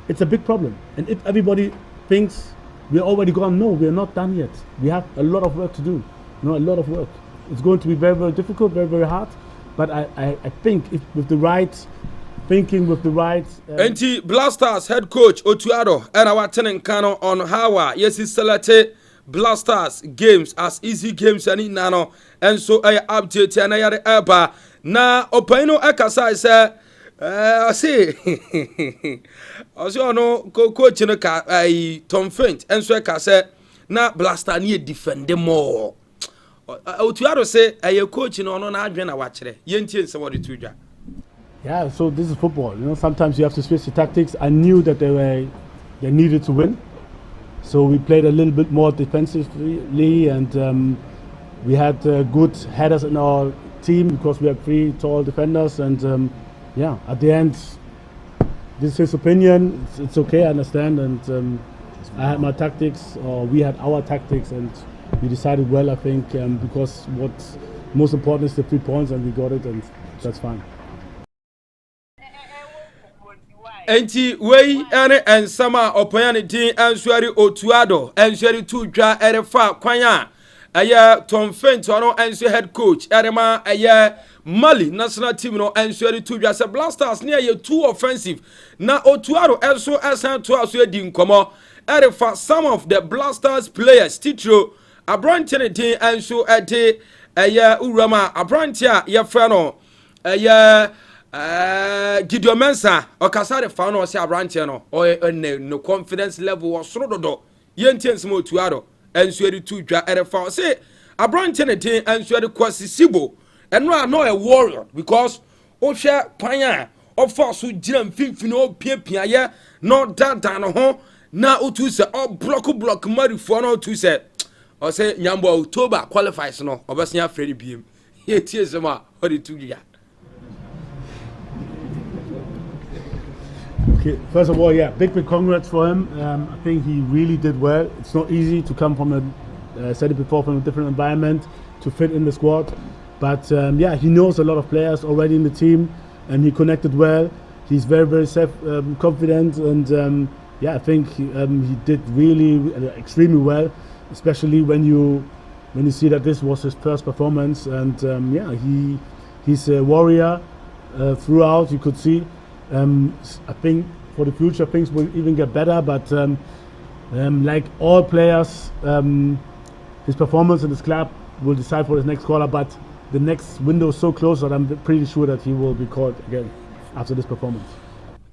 K: it's a big problem. And if everybody thinks we're already gone, no, we're not done yet. We have a lot of work to do. A lot of work. It's going to be very, very difficult, very, very hard. But I think if with the right thinking, with the right...
A: Enti Blasters head coach Otuado and our tenant Kano on how yes, he selected Blasters games as easy games and in nano. And so I update and I had a na opino ekasa say I see no coach no ka Tom Fent and so ekasa na Blaster ni defend more. Otuado say a coach no na adwen na wachire yentie nse what to dwa.
K: Yeah, so this is football. Sometimes you have to switch the tactics. I knew that they needed to win, so we played a little bit more defensively, and we had good headers in our team because we had 3 tall defenders. And yeah, at the end, this is his opinion. It's okay, I understand. And I had my tactics, or we had our tactics, and we decided well, I think, because what's most important is the 3 points, and we got it, and that's fine.
A: Enti wei ene ensama opanyane din answari Otuado answari tudwa erefa kwanya aya Tom Fent ono answe head coach erema aya Mali national team no answari tudwa se Blasters ne aya too offensive na Otuado enso asan to aso edi nkomo erefa some of the Blasters players titro abrantene din anso ede aya urama abrantia ye fra no aya Gideon Mensah okasare fa no se abrante no no confidence level was soro dodo yentie nsemo Otuado enso edi tu dwa erefa se abrante ne tin enso edi kwasi sibo eno no a warrior because o hwe kwanya o force gira mfimfini o piapia ye no dada no ho na otu se o block marifo no otu se o se nyambo October qualifies no obesia fredi biem yetie sema o di tu dwa.
K: Okay, first of all, yeah, big congrats for him. I think he really did well. It's not easy to come from said it before, from a different environment to fit in the squad. But yeah, he knows a lot of players already in the team, and he connected well. He's very, very confident, and yeah, I think he did really extremely well, especially when you see that this was his first performance. And yeah, he's a warrior throughout. You could see. I think for the future things will even get better, but like all players, his performance in this club will decide for his next caller, but the next window is so close that I'm pretty sure that he will be called again after this performance.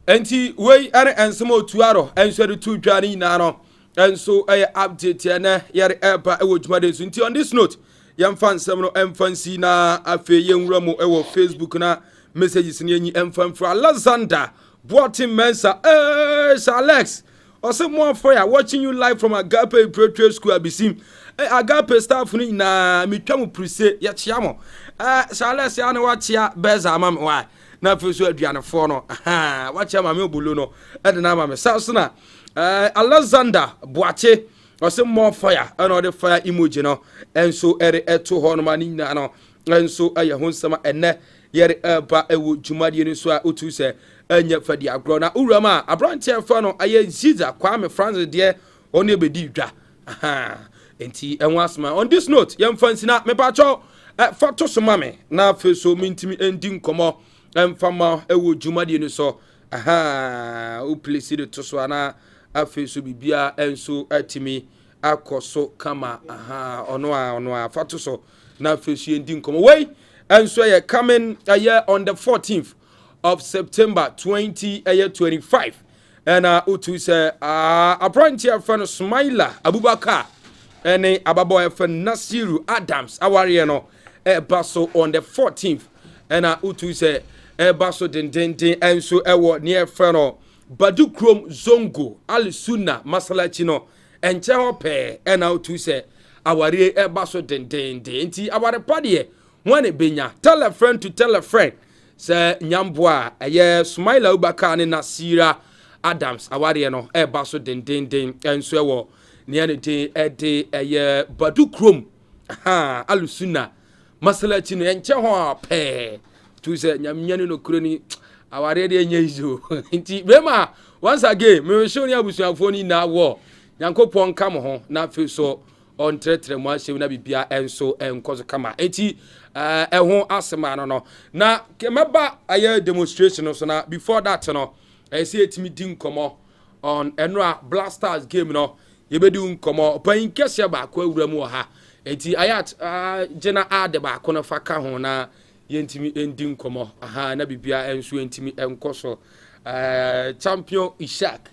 A: Enti wey are ensemo Otuado enso de tu dwane na no enso update na yare eba ewo dwumade so nti on this note yamfa nsem no emfansi na afe yenwura mu ewo Facebook na messages ni enyi emfamfra Alexander Boatin Mensah Sir Alex ose mo for ya watching you live from Agape Preparatory School Abisim Agape staff ni na mitwa mu prise ya chia mo Sir Alex ya na wa chia beza amam wa na fesu aduane fo no wa chia ma me obulu no e de na ma me sauce na Alexander Boatin ose mo for ya na o de fire emoji no enso ere eto ho no ma ni na no enso aye honsama enne yere ba ewo dwumade ni so a otu se anya fadi agro na urama abrante fa no aye Ziza Kwame France de oni ebedi dwa enti enwasma on this note yam fancy na me pa cho fato so mame na feso mintimi endi nkomo emfama ewo dwumade ni so o place de to so na afeso bibia enso atimi akoso kama ono a fato so na feso endi nkomo wey. And so you're coming a year on the 14th of September 2025. And Utu say a branch here from Smaila Abubakar and a Ababoy from Nasiru Adams, our basso on the 14th. And Utu say a basso den and so a near Fano Badukrom Zongo Alisuna Masalachino and Chehope and Utu say our basso den our party. One benya. Tell a friend to tell a friend. Say nyamboa eye Sumaila Ubaka ne Nasira Adams aware no e ba so den enso e wo ne ane de eye Badu Krom ha alusuna masala chi no enche ho pe tu say nyamnyane no kroni aware de enye izo nti bema once again me show ni abusuafo ni na wo Yankopon kam ho na fe so on tretre mo ahye na bibia enso enkozo kama enti ho asema no na kemaba aye demonstration so na before that no I see etimi din komo on Enra Blasters game no yebedi nkomo pan kese ba ko awura mu ha enti ayat jena ade ba ko no faka ho na yentimi endin komo aha na bibia enso entimi enkoso champion Ishak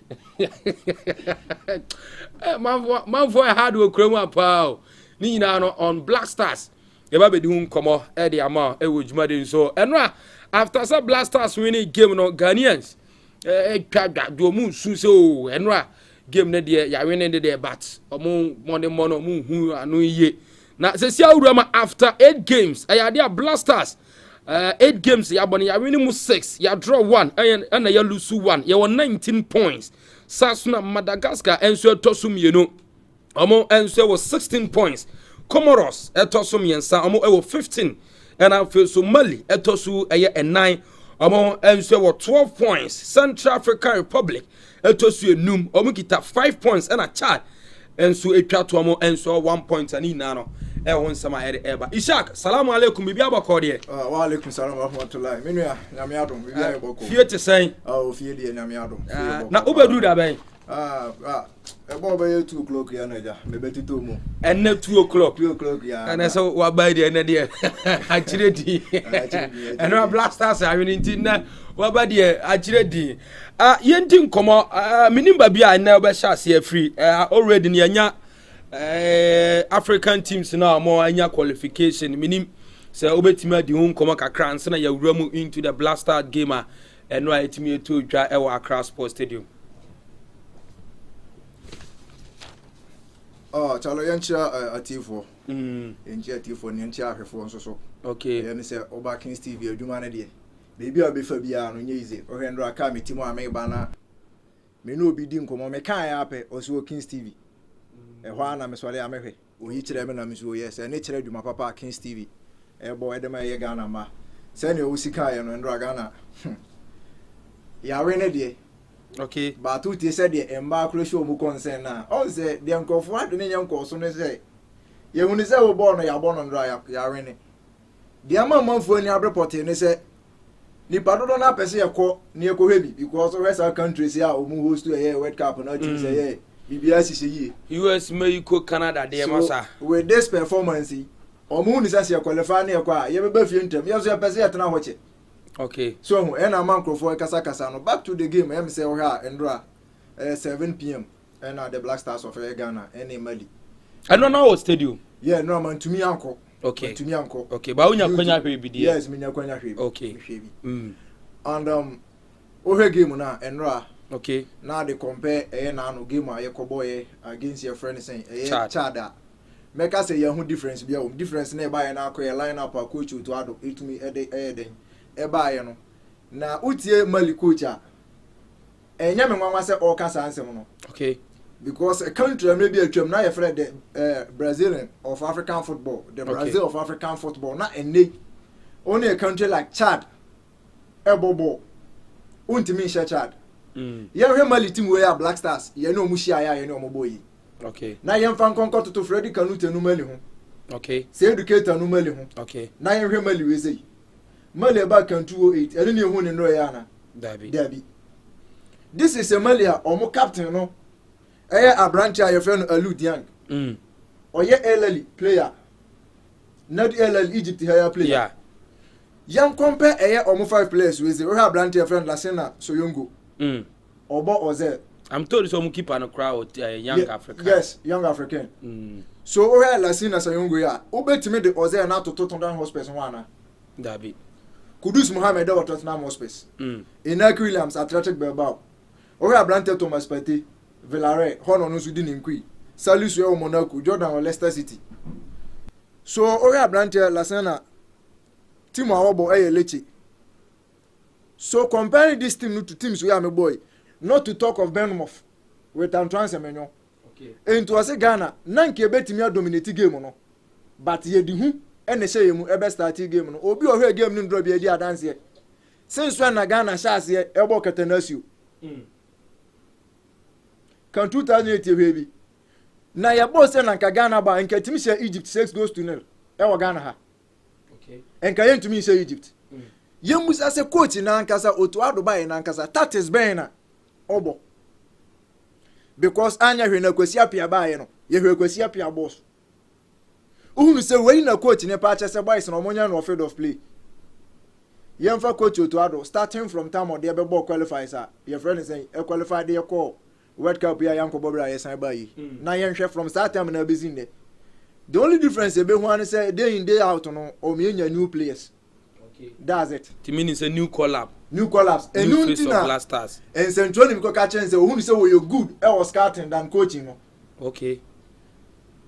A: man for hard work kremu apa ni nyina no on Black Stars eba bedi hu nkomo e de ama e wo jumade so enra after some Black Stars winning game no Ghanaians twada do mu su so enra game ne de ya winning de but omo money mono mu hu anu ye na se sia urama after 8 games ayade Black Stars 8 games ya boni ya winning mu 6 ya draw 1 and ya lose 1 ya won 19 points Sasuna Madagascar enso tosum yeno omo enso was 16 points Comoros etosum yensa omo e 15 and I feel Somali etosu eye 9 omo enso was 12 points Central African Republic etosu enum omo kita 5 points and a Chad enso etwa to omo enso 1 point ani na no e won sama eba Ishak salamu alaikum bibi abako de
L: wa alaikum salam wa rahmatullahi menua nyame adom bibi abako
A: fie te sen
L: fie de nyame adom
A: na obedu da ben
L: ebo be 2 o'clock ya na ja me beti to mu
A: enne 2 o'clock
L: ya
A: and so wa bai de enne de akire di eno Blasters awinti na wa ba de akire di yenti nkomo minimba bia na oba sha se free already ne anya African teams now more anya qualification minim say obetima di hu nkomo kakra nse na ya wuramu into the Blaster game eno etimi eto dwa e wa Accra Sports Stadium.
L: Chalo yancha atifo enchi atifo ni enchi ahwefo nso so
A: okay
L: ya se oba Kings TV adwuma na de bebi a befa bia no nyize ohendo aka metimo ameba na me no obi di nkomo me kan ya ape oso Kings TV ho ana me sole amehwe oyi kire me na me so yes e ne kire adwuma papa Kings TV bo edema ye Ghana ma se ne o sika ye no ndo Ghana ya we ne de
A: okay
L: but tu ti said the emba show mu concern na on say the nkofo adwene nyanko so ne say ye hu ni say wo ball no ya ball no ndra ya wene the amamfo ni abreport ne say ni padodo na pese ye ko ni ekohwe bi because west our countries ya omu host to a World Cup na team say ye bibia sise yi
A: US Mexico Canada de masa
L: with this performance omu ni say qualify na ye kwa ye beba fie ntem ye so ye pese ye tena hoche.
A: Okay.
L: So and a man for kasa no back to the game. I say Endra 7 p.m. and the Black Stars of Ghana and Mali.
A: I don't know what stadium.
L: Yeah, no man to me uncle.
A: Okay.
L: To me uncle.
A: Okay, but when you kwanya hwe bi
L: yes, me kwanya hwe.
A: Okay.
L: And ohe game na Endra.
A: Okay.
L: Now they compare na no game a yekoboy against your friend saying Chada. Make us say your difference be difference na buy na akọ line up a coach to ado etumi eden eba ye no na utie Mali coach a enya me nwanwa se all kasa ansem no
A: okay
L: because a country may be atwam na ye friend the Brazilian of African football the Brazil of African football na enne only a country like Chad ebobo untimi she Chad ye hwe Mali team we a Black Stars ye no mu shia ya ye no moboyi
A: okay
L: na ye mfa nkonko to Freddy Kanute no Mali ho
A: okay
L: say educator no Mali ho
A: okay
L: na ye hwe Mali we say Mali back in 208 ene ne hu ne no ya na Dabi this is a Malia omo captain no Abranche your friend Alud Yang oye LL player not LL Egypt higher player
A: yeah
L: Young compare omo 5 players we say Abranche your friend Lasena Soyongo obo oze
A: I'm told some keeper no crowd young African
L: yes young African so Lasena Soyongo ya obetime the oze na to Tottenham Hotspur wana
A: Dabi
L: Kudus Mohamed of Tottenham Hotspur Iñaki Williams Athletic Bilbao Abrante Thomas Partey Villarreal hono no sudi ninkui Salisu e Monaco Jordan o Leicester City so Abrante Lasana team a wɔbɔ ɛyɛ Lecce. So comparing this team to teams we are, my boy, not to talk of Bournemouth with Antoine Semenyo. Okay. And to say Ghana, nanke betimi dominate game no. But ye di hu ene say mu ebe start game no. Obi o hwe game no draw bi edi adance ye. Since when na Ghana chance ye ebo ketenasio. Kan 2008 ye bi. Na ya boss na nka Ghana ba nka timi say Egypt 6-0 e wo Ghana ha. Okay. Enka ye ntumi say Egypt. Yemusa se coach na nkasa otu adubai na nkasa that is ben na obo because anya hwe na kwasi apia baaye no ye hwe kwasi apia boss uhunu se we na coach ne pa che se boys na omonya no field of play yemfa coach otu ado starting from time of the be ball qualifiers a your friend is saying e qualify dey call World Cup ya yanko bobra ye san baayi na yenhwe from start time na bezin de the only difference e be hu an say day in day out no o me nya new players. Okay. That's it. It
A: means a new collab.
L: New collabs. A new
A: face of blasters.
L: And Central because catch and say who say we you good. I was scouting than coaching. No.
A: Okay.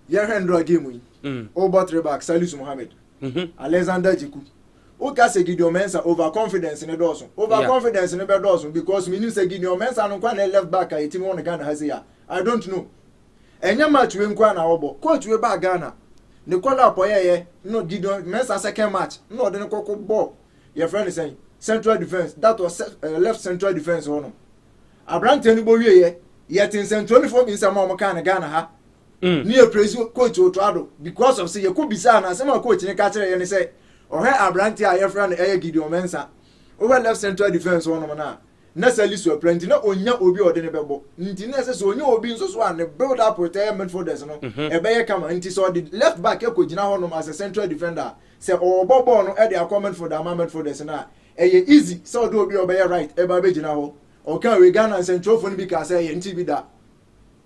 L: Yeah, handle game we. Over three back Salisu Mohammed. Alexander Jiku. O ka say Gideon Mensah overconfidence in the Dawson. Overconfidence in the Dawson because we knew say Gideon Mensah no kwan left back a team on Ghana has here. I don't know. Enya match we nkwa na obo. Coach we back Ghana. The call up no Gideon Mensah second match. No, then Coco ball. Your friend is saying central defense. That was left central defense on. Abraham Teneboye yet in central uniform in some kind of Ghana ha. Near praise coach Otrado because of say you could be sana some coach in the catcher and say or her Abraham your friend Gideon Mensah over left central defense on na. Necessarily so plenty no onya obi odene bebo nti necessary onya obi nso so an build up retirement folders no e be kama nti so the left back e ko gina hono as a central defender say o bobo no e dey comment for the amendment folders na e easy so do obi o be right e ba be gina ho o kan we Ghana central phone bi ka say nti bi da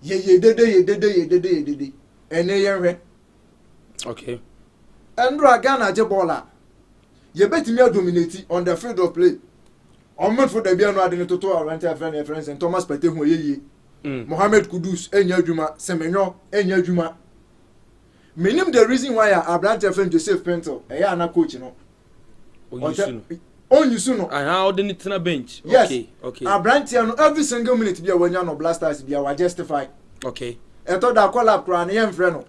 L: ye dede ene ye hwe
A: okay
L: Andrew Ghana je baller ye betimi dominate on the field of play. Omen for the Biano Adin Toto Oriental friends and Thomas Patehu ye. Mohamed Kudus, Enya Juma, Semenyo, Enya Juma. Meaning the reason why I brand a friend Joseph Pinto, a yana coach, you know. On you soon. And
A: how didn't it in a bench?
L: Yes. Okay. I brand every single minute be a when you know blasters be our justify.
A: Okay.
L: I thought that call up Kran, young friend.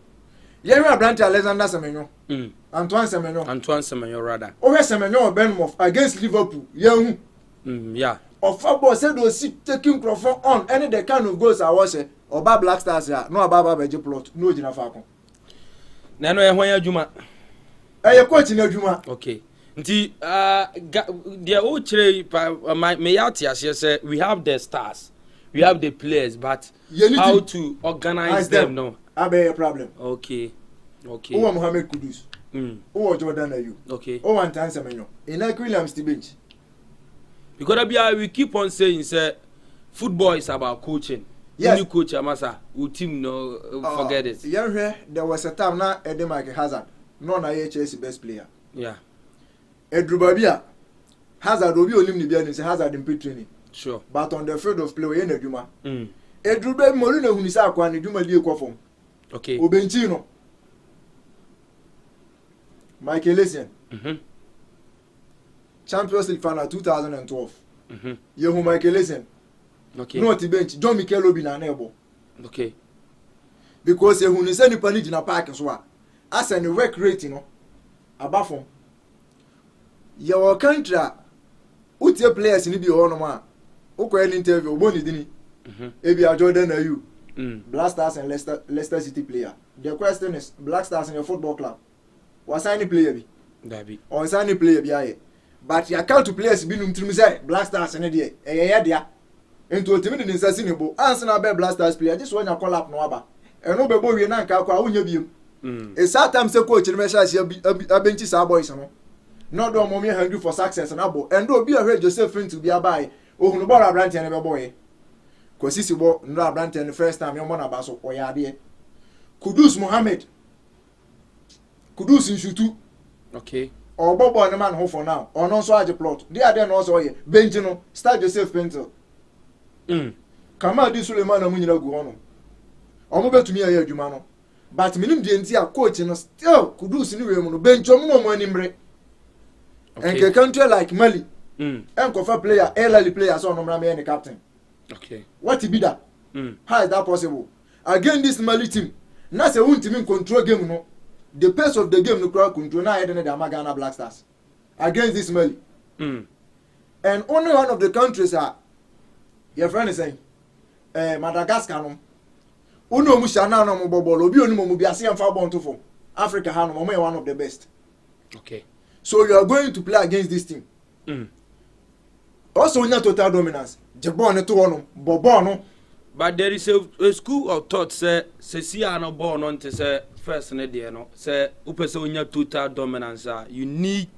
L: Yeah, brand Alexander Semenyo. Antoine
A: Semenyo rather.
L: Over Semenyo Bournemouth against Liverpool. Young.
A: Yeah.
L: Of football said those taking Crawford on any the kind of goals I was or bad Black Stars ya no ababa beje plot no jina fa kon.
A: Na no e hwan adwuma.
L: Eh coach na adwuma.
A: Okay. Nti the o kire me yati ase say we have the stars. We have the players but how to organize them no.
L: Abe a problem.
A: Okay. Okay.
L: Who Mohamed Kudus? Who Jordan Ayew?
A: Okay.
L: Who Antoine Semenyo? Ina Williams the bench.
A: Because we keep on saying, say, football is about coaching. Yes. When you coach Amasa, your team no forget it.
L: Yeah, there was a time now Eddie Michael Hazard, non-IHS best player.
A: Yeah.
L: Edru Babia, Hazard will be only behind Hazard in training.
A: Sure.
L: But on the field of play, we ain't Eduma. Edru Babia Molina who is out when Eduma Lee Kofom.
A: Okay.
L: Obenchino. Michael Essien. Champions League final 2012. Yehu Michael Essien.
A: Okay.
L: No ti bench. John Mikel Obi na nebo.
A: Okay.
L: Because yehu ni se nipa ni gina park so a. Asa ni work rate no. Abafom. Your country utie players ni bi ho no ma. Ukọ any interview obo ni dini. Ebi a Jordan Ayew. Black Stars and Leicester City player. The question is Black Stars in your football club. Was any player bi?
A: Dabi.
L: Or is any player bi aye. But you account to players be num say Black Stars and there. Dia. Into ultimate in Sassinable. Answer na be Black Stars player. This one you call up no aba. And no be we na nka kwa unya biem. E sometimes say coach no measure say abenchi sa boys no. No do mommy hungry for success na bo. And do be a Joseph Finto be abai. Ohunu ball Abrante na be boy. Kosisi bo no Abrante the first time you na ba so oya de. Kudus Mohammed. Kudus Nshutu.
A: Okay.
L: Or Bobo and the man who for now, or no so the plot. They are then also here. Benjino, start Joseph Pinto. Come out this Suleiman and Munina Guano. Or move to me a year, Jumano. But minim the entire coach and still could do Sinu Benjo no money. And a country like Mali, and Kofa player, elderly player, so no man the captain.
A: Okay.
L: What be that? How is that possible? Again, this Mali team, not a team control game, no. The pace of the game, no crowd control. Now, I don't know the Amagana Black Stars against this Mali. And only one of the countries are your friend is saying, Madagascar. No, Uno Mushana no Mobile, Obi Mubiasi and Fabon to form Africa. Hano, one of the best.
A: Okay.
L: So you are going to play against this team. Also, not total dominance. Jabon to one, Bobono.
A: But there is a school of thought say no born on to say first in the no say upesonia total dominance. You need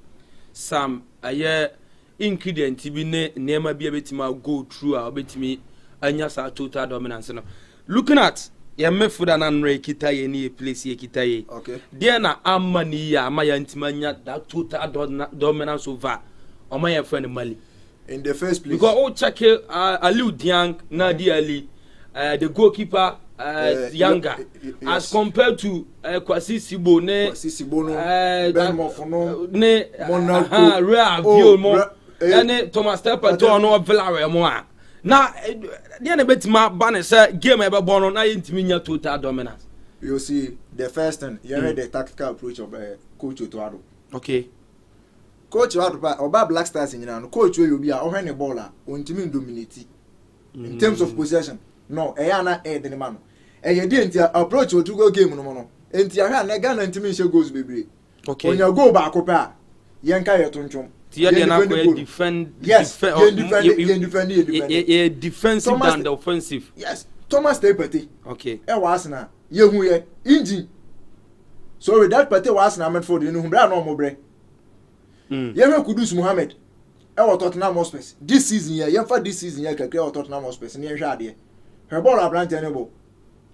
A: some a year ingredient to be never be able to go through a bit me and yes total dominance. No. Looking at ya me food and unray kita ye ni place ye kita ye.
L: Okay.
A: There na amani ya my antimania that total dominance over or my friend Mali.
L: In the first place.
A: Because all check Aliu Diang Nadi Ali. The goalkeeper younger as compared to Kwasi Sibo ne
L: Ben Mofono
A: ne Rea Viomo and Thomas Stepper to no Villarreal mo na the bit ma ban say game ever born on intiminya total dominance.
L: You see the first thing you heard the tactical approach of coach Otuado.
A: Okay.
L: Coach Otuado oba Black Stars in no coach we obi a ohwe ball a ontimi dominate in terms of possession. No, Ayana the man. You didn't approach or to go game no more. And Tiara Negan and Timisha goes baby.
A: Okay.
L: When you go back up, Yanka Tunchum.
A: Defend.
L: Yes,
A: defensive than the offensive.
L: Yes, Thomas Tepati.
A: Okay.
L: Was na Yehu engine. So with that party was na meant for the new brand no more. Yehu Kudus Mohammed. Our Tottenham Hotspur. This season, yeah, for this season, yeah, can create Tottenham Hotspur near Shadi. Her ball are brand tenable.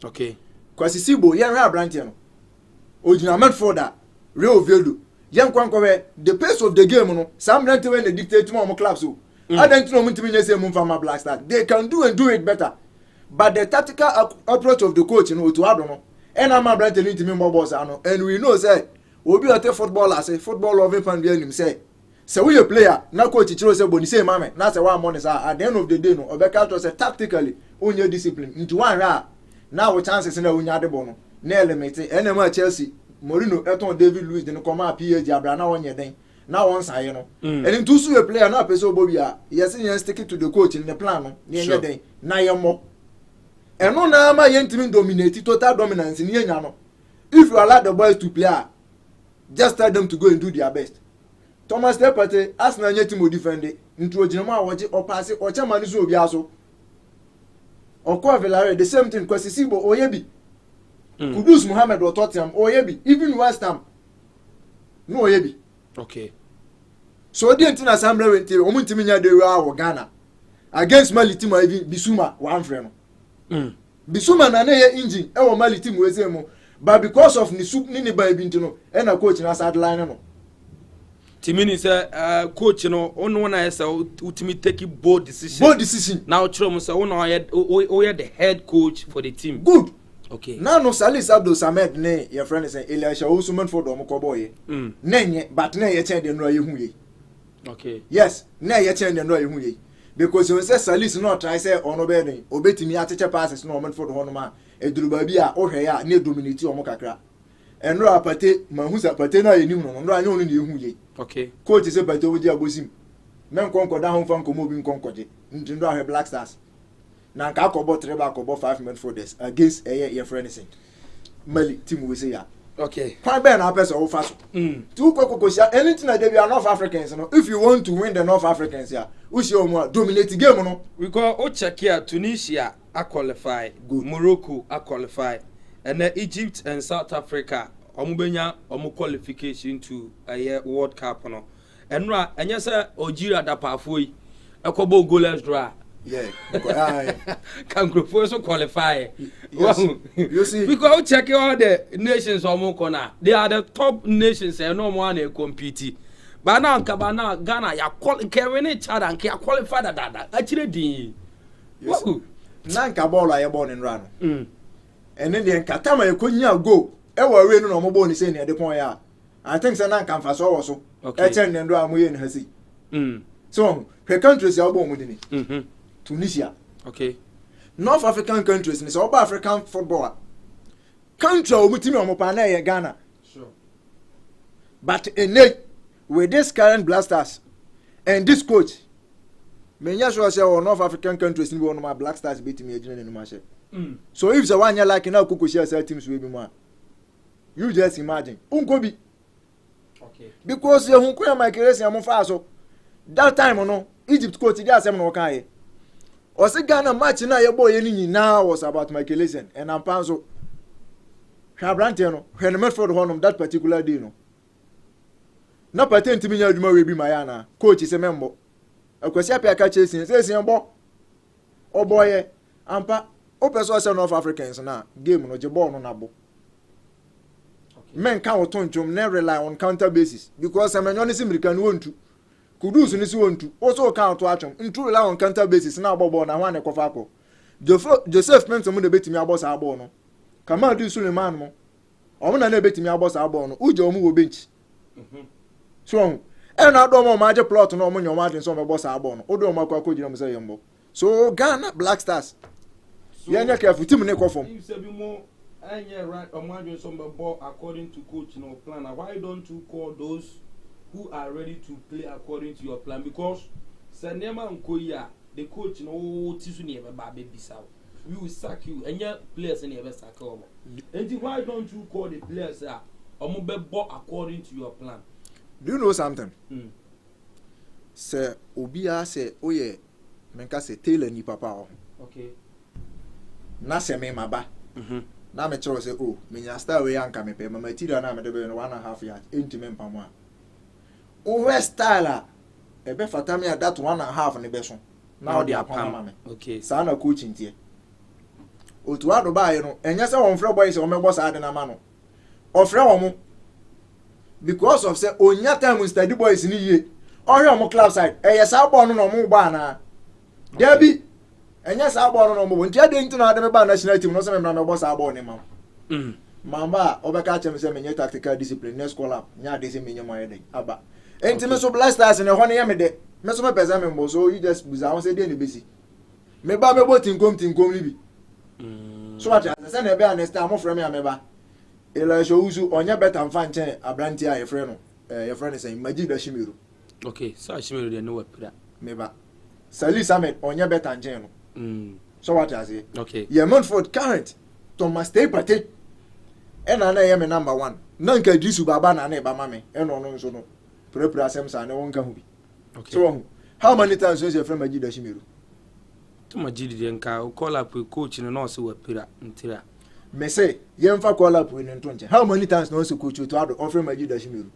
A: Okay.
L: Kwasi Sibo, yeah, brand tenable. Ojina meant for that. Real value. Young Quankowe, the pace of the game, no, some rent when they dictate to my club. So I don't know when to be the same from my Black Star. They can do it better. But the tactical approach of the coach, you know, to Adono, and I'm a brand to me more boss, and we know, say, we'll be at a footballer, say, football loving fan, him say. So we a player, now coach Ichiro say boni say mame, na say one money at the end of the day no, Obeka to say tactically on your discipline into one ra. Now we chances na unya de bono. Na element enema Chelsea, Mourinho eton David Luiz de no come PSG abra na wonye den. Na one say no. And into so a player na person bobia, yes you stick to the coach in the plan no, na den. Na yemo. And no na ma yentimi dominate total dominance in yenya no. If you allow the boys to play, just tell them to go and do their best. Thomas Lepate, as na nyeti mo defend into ojinama waje or pass or chairman so obi aso. Or Villarreal the same thing Kwasi Sibo Oyebi. Kudus Mohammed or Tottenham Oyebi, even West Ham. No Oyebi.
A: Okay.
L: So the entire assembly went to Omuntiminya de Wa Ghana against Mali team even Bisuma one friend. Bisuma na na engine e wo Mali team we say mo, but because of ni soup ni ba ebi ntino e na coach na sideline no.
A: Timini say coach no on one I say ultimate take bold decision.
L: Bold decision.
A: Now Chrom say on o the head coach for the team.
L: Good.
A: Okay.
L: Now no Salis Abdul Samed ne your friend say Elisha Osuman for do mo boy. Nenye but ne ye chen de no ye hu ye.
A: Okay.
L: Yes, ne ye chen de no ye hu ye. Because when say Salis no try say ono be den obetimi ateche passes no man for do hono ma eduru ba bi a ohwe ya ne dominate omo kakra. Enro apate mahusa pate na yenim no no anyo no ne hu ye.
A: Okay.
L: Coach say pate obi abosim. Men konko da ho fan komo bi nkonkoje. Ndo ahwe Black Stars. Na nka akobo 3 ba akobo 5 men for this against your friend say. Mali team we say ya.
A: Okay.
L: Kwan be na person wo fa so. Tu kokokosha anything that they are North Africans no. If you want to win the North Africans ya, we show more dominate game no.
A: We go o check here Tunisia a qualify, Morocco a qualify, and then Egypt and South Africa omubenya omu qualification to a World Cup no. Enra enya say Algeria da pafoi ekobo goalless draw.
L: Yeah.
A: Can group also qualify.
L: Yes. You see,
A: because check all the nations omu kona. They are the top nations and no one they compete. But now Kabana Ghana ya carrying each other and can qualify that actually di.
L: Yes. Nanka ball ya born in run. And then the Katama you couldn't go. E were no mo boni say near the point ya. I think so now can fast also.
A: Okay.
L: Echen and do amuye in hasi. So her countries are born within Tunisia.
A: Okay.
L: North African countries and South African footballer. Country with him on Ghana.
A: Sure.
L: But with this current Blasters and this coach, many of us are North African countries in one of my Black Stars beating me again in the So if the one year like now Kuku share teams will be more. You just imagine. Unkobi.
A: Okay.
L: Because you unko my case am faso. That time no Egypt coach dey asem no kan. O se Ghana match na ye boy ni now was about Michael Essien and Ampanzo. Habrante no, when Medford honum that particular day no. Na patent mi nya adwuma we bi mayana. Coach is a member. Akwasi apia ka Chelsea say say mbo. O boy ampa o person say North Africans na game no je ball no na bo. Men can otonchom never rely on counter basis because I'm only American want to. Kudus ni si want to. Also count to atchom. Into rely on counter basis na bobo na wan ekofa ko. Joseph Mensa mo de betimi aboss abo no. Kamal du Suleiman mo. Omo na betimi aboss abo no. Uje omo wo bench. So e na do mo ma je plot no omo nyom adin so me boss abo no. Odo mo akwa ko jina mo say yembo. So Ghana Black Stars. Yenya careful team ne ko form.
M: And yeah, right. Imagine some ball according to coach no plan. Why don't you call those who are ready to play according to your plan? Because Sanema and Koya, the coach no tisu never baby bisau. We will sack you and your players never sack over. And why don't you call the players ball according to your plan?
L: Do you know something? Sir Obia say, oh yeah, menka say tailor ni papa.
M: Okay.
L: Na se me maba. Na me choro say oh me nya star we anka me pe ma material na me de be no 1.5 yards intime mpamo a o we style e be fata me that 1.5 ne be so na o de apam me
A: okay
L: sa na coach ntie otu ado ba ye no enye se won frɛ boys o me boss ade na ma no o frɛ won because of say onya time study boys ni ye o hwe o club side e ye sa ball no no mo gba na debi enya sa ball no mo nti ade nti na ade me ba national team no se me na me boss ball ne ma mamba obeka chem se menye tactical discipline next call up nya ade se menye mo yede aba enti me so Blasters ne ho ne ye me de me so me pesa me mbo so you just buza won se de ne besi me ba me botin kom ni bi so what say na be honest am frame me ameba ela so usu onye beta mfa nche abranti a ye frɛ no ye frɛ ne say Majid Ashimiru
A: okay so Ashimiru de no wapira
L: me ba Salih Samet onye beta nche no so what I say
A: okay
L: ye Montfort current Thomas Tepate ena na ye me number 1 na nka Drisu baba na ba mame eno no nso no prepare asem sa ne wonka hu bi okay so how many times was your friend Majid Ashimiru
A: to Majid de nka call up coach no no se wapira ntira
L: me say ye mfa call up we nto nche how many times no se coach to ado offer Majid Ashimiru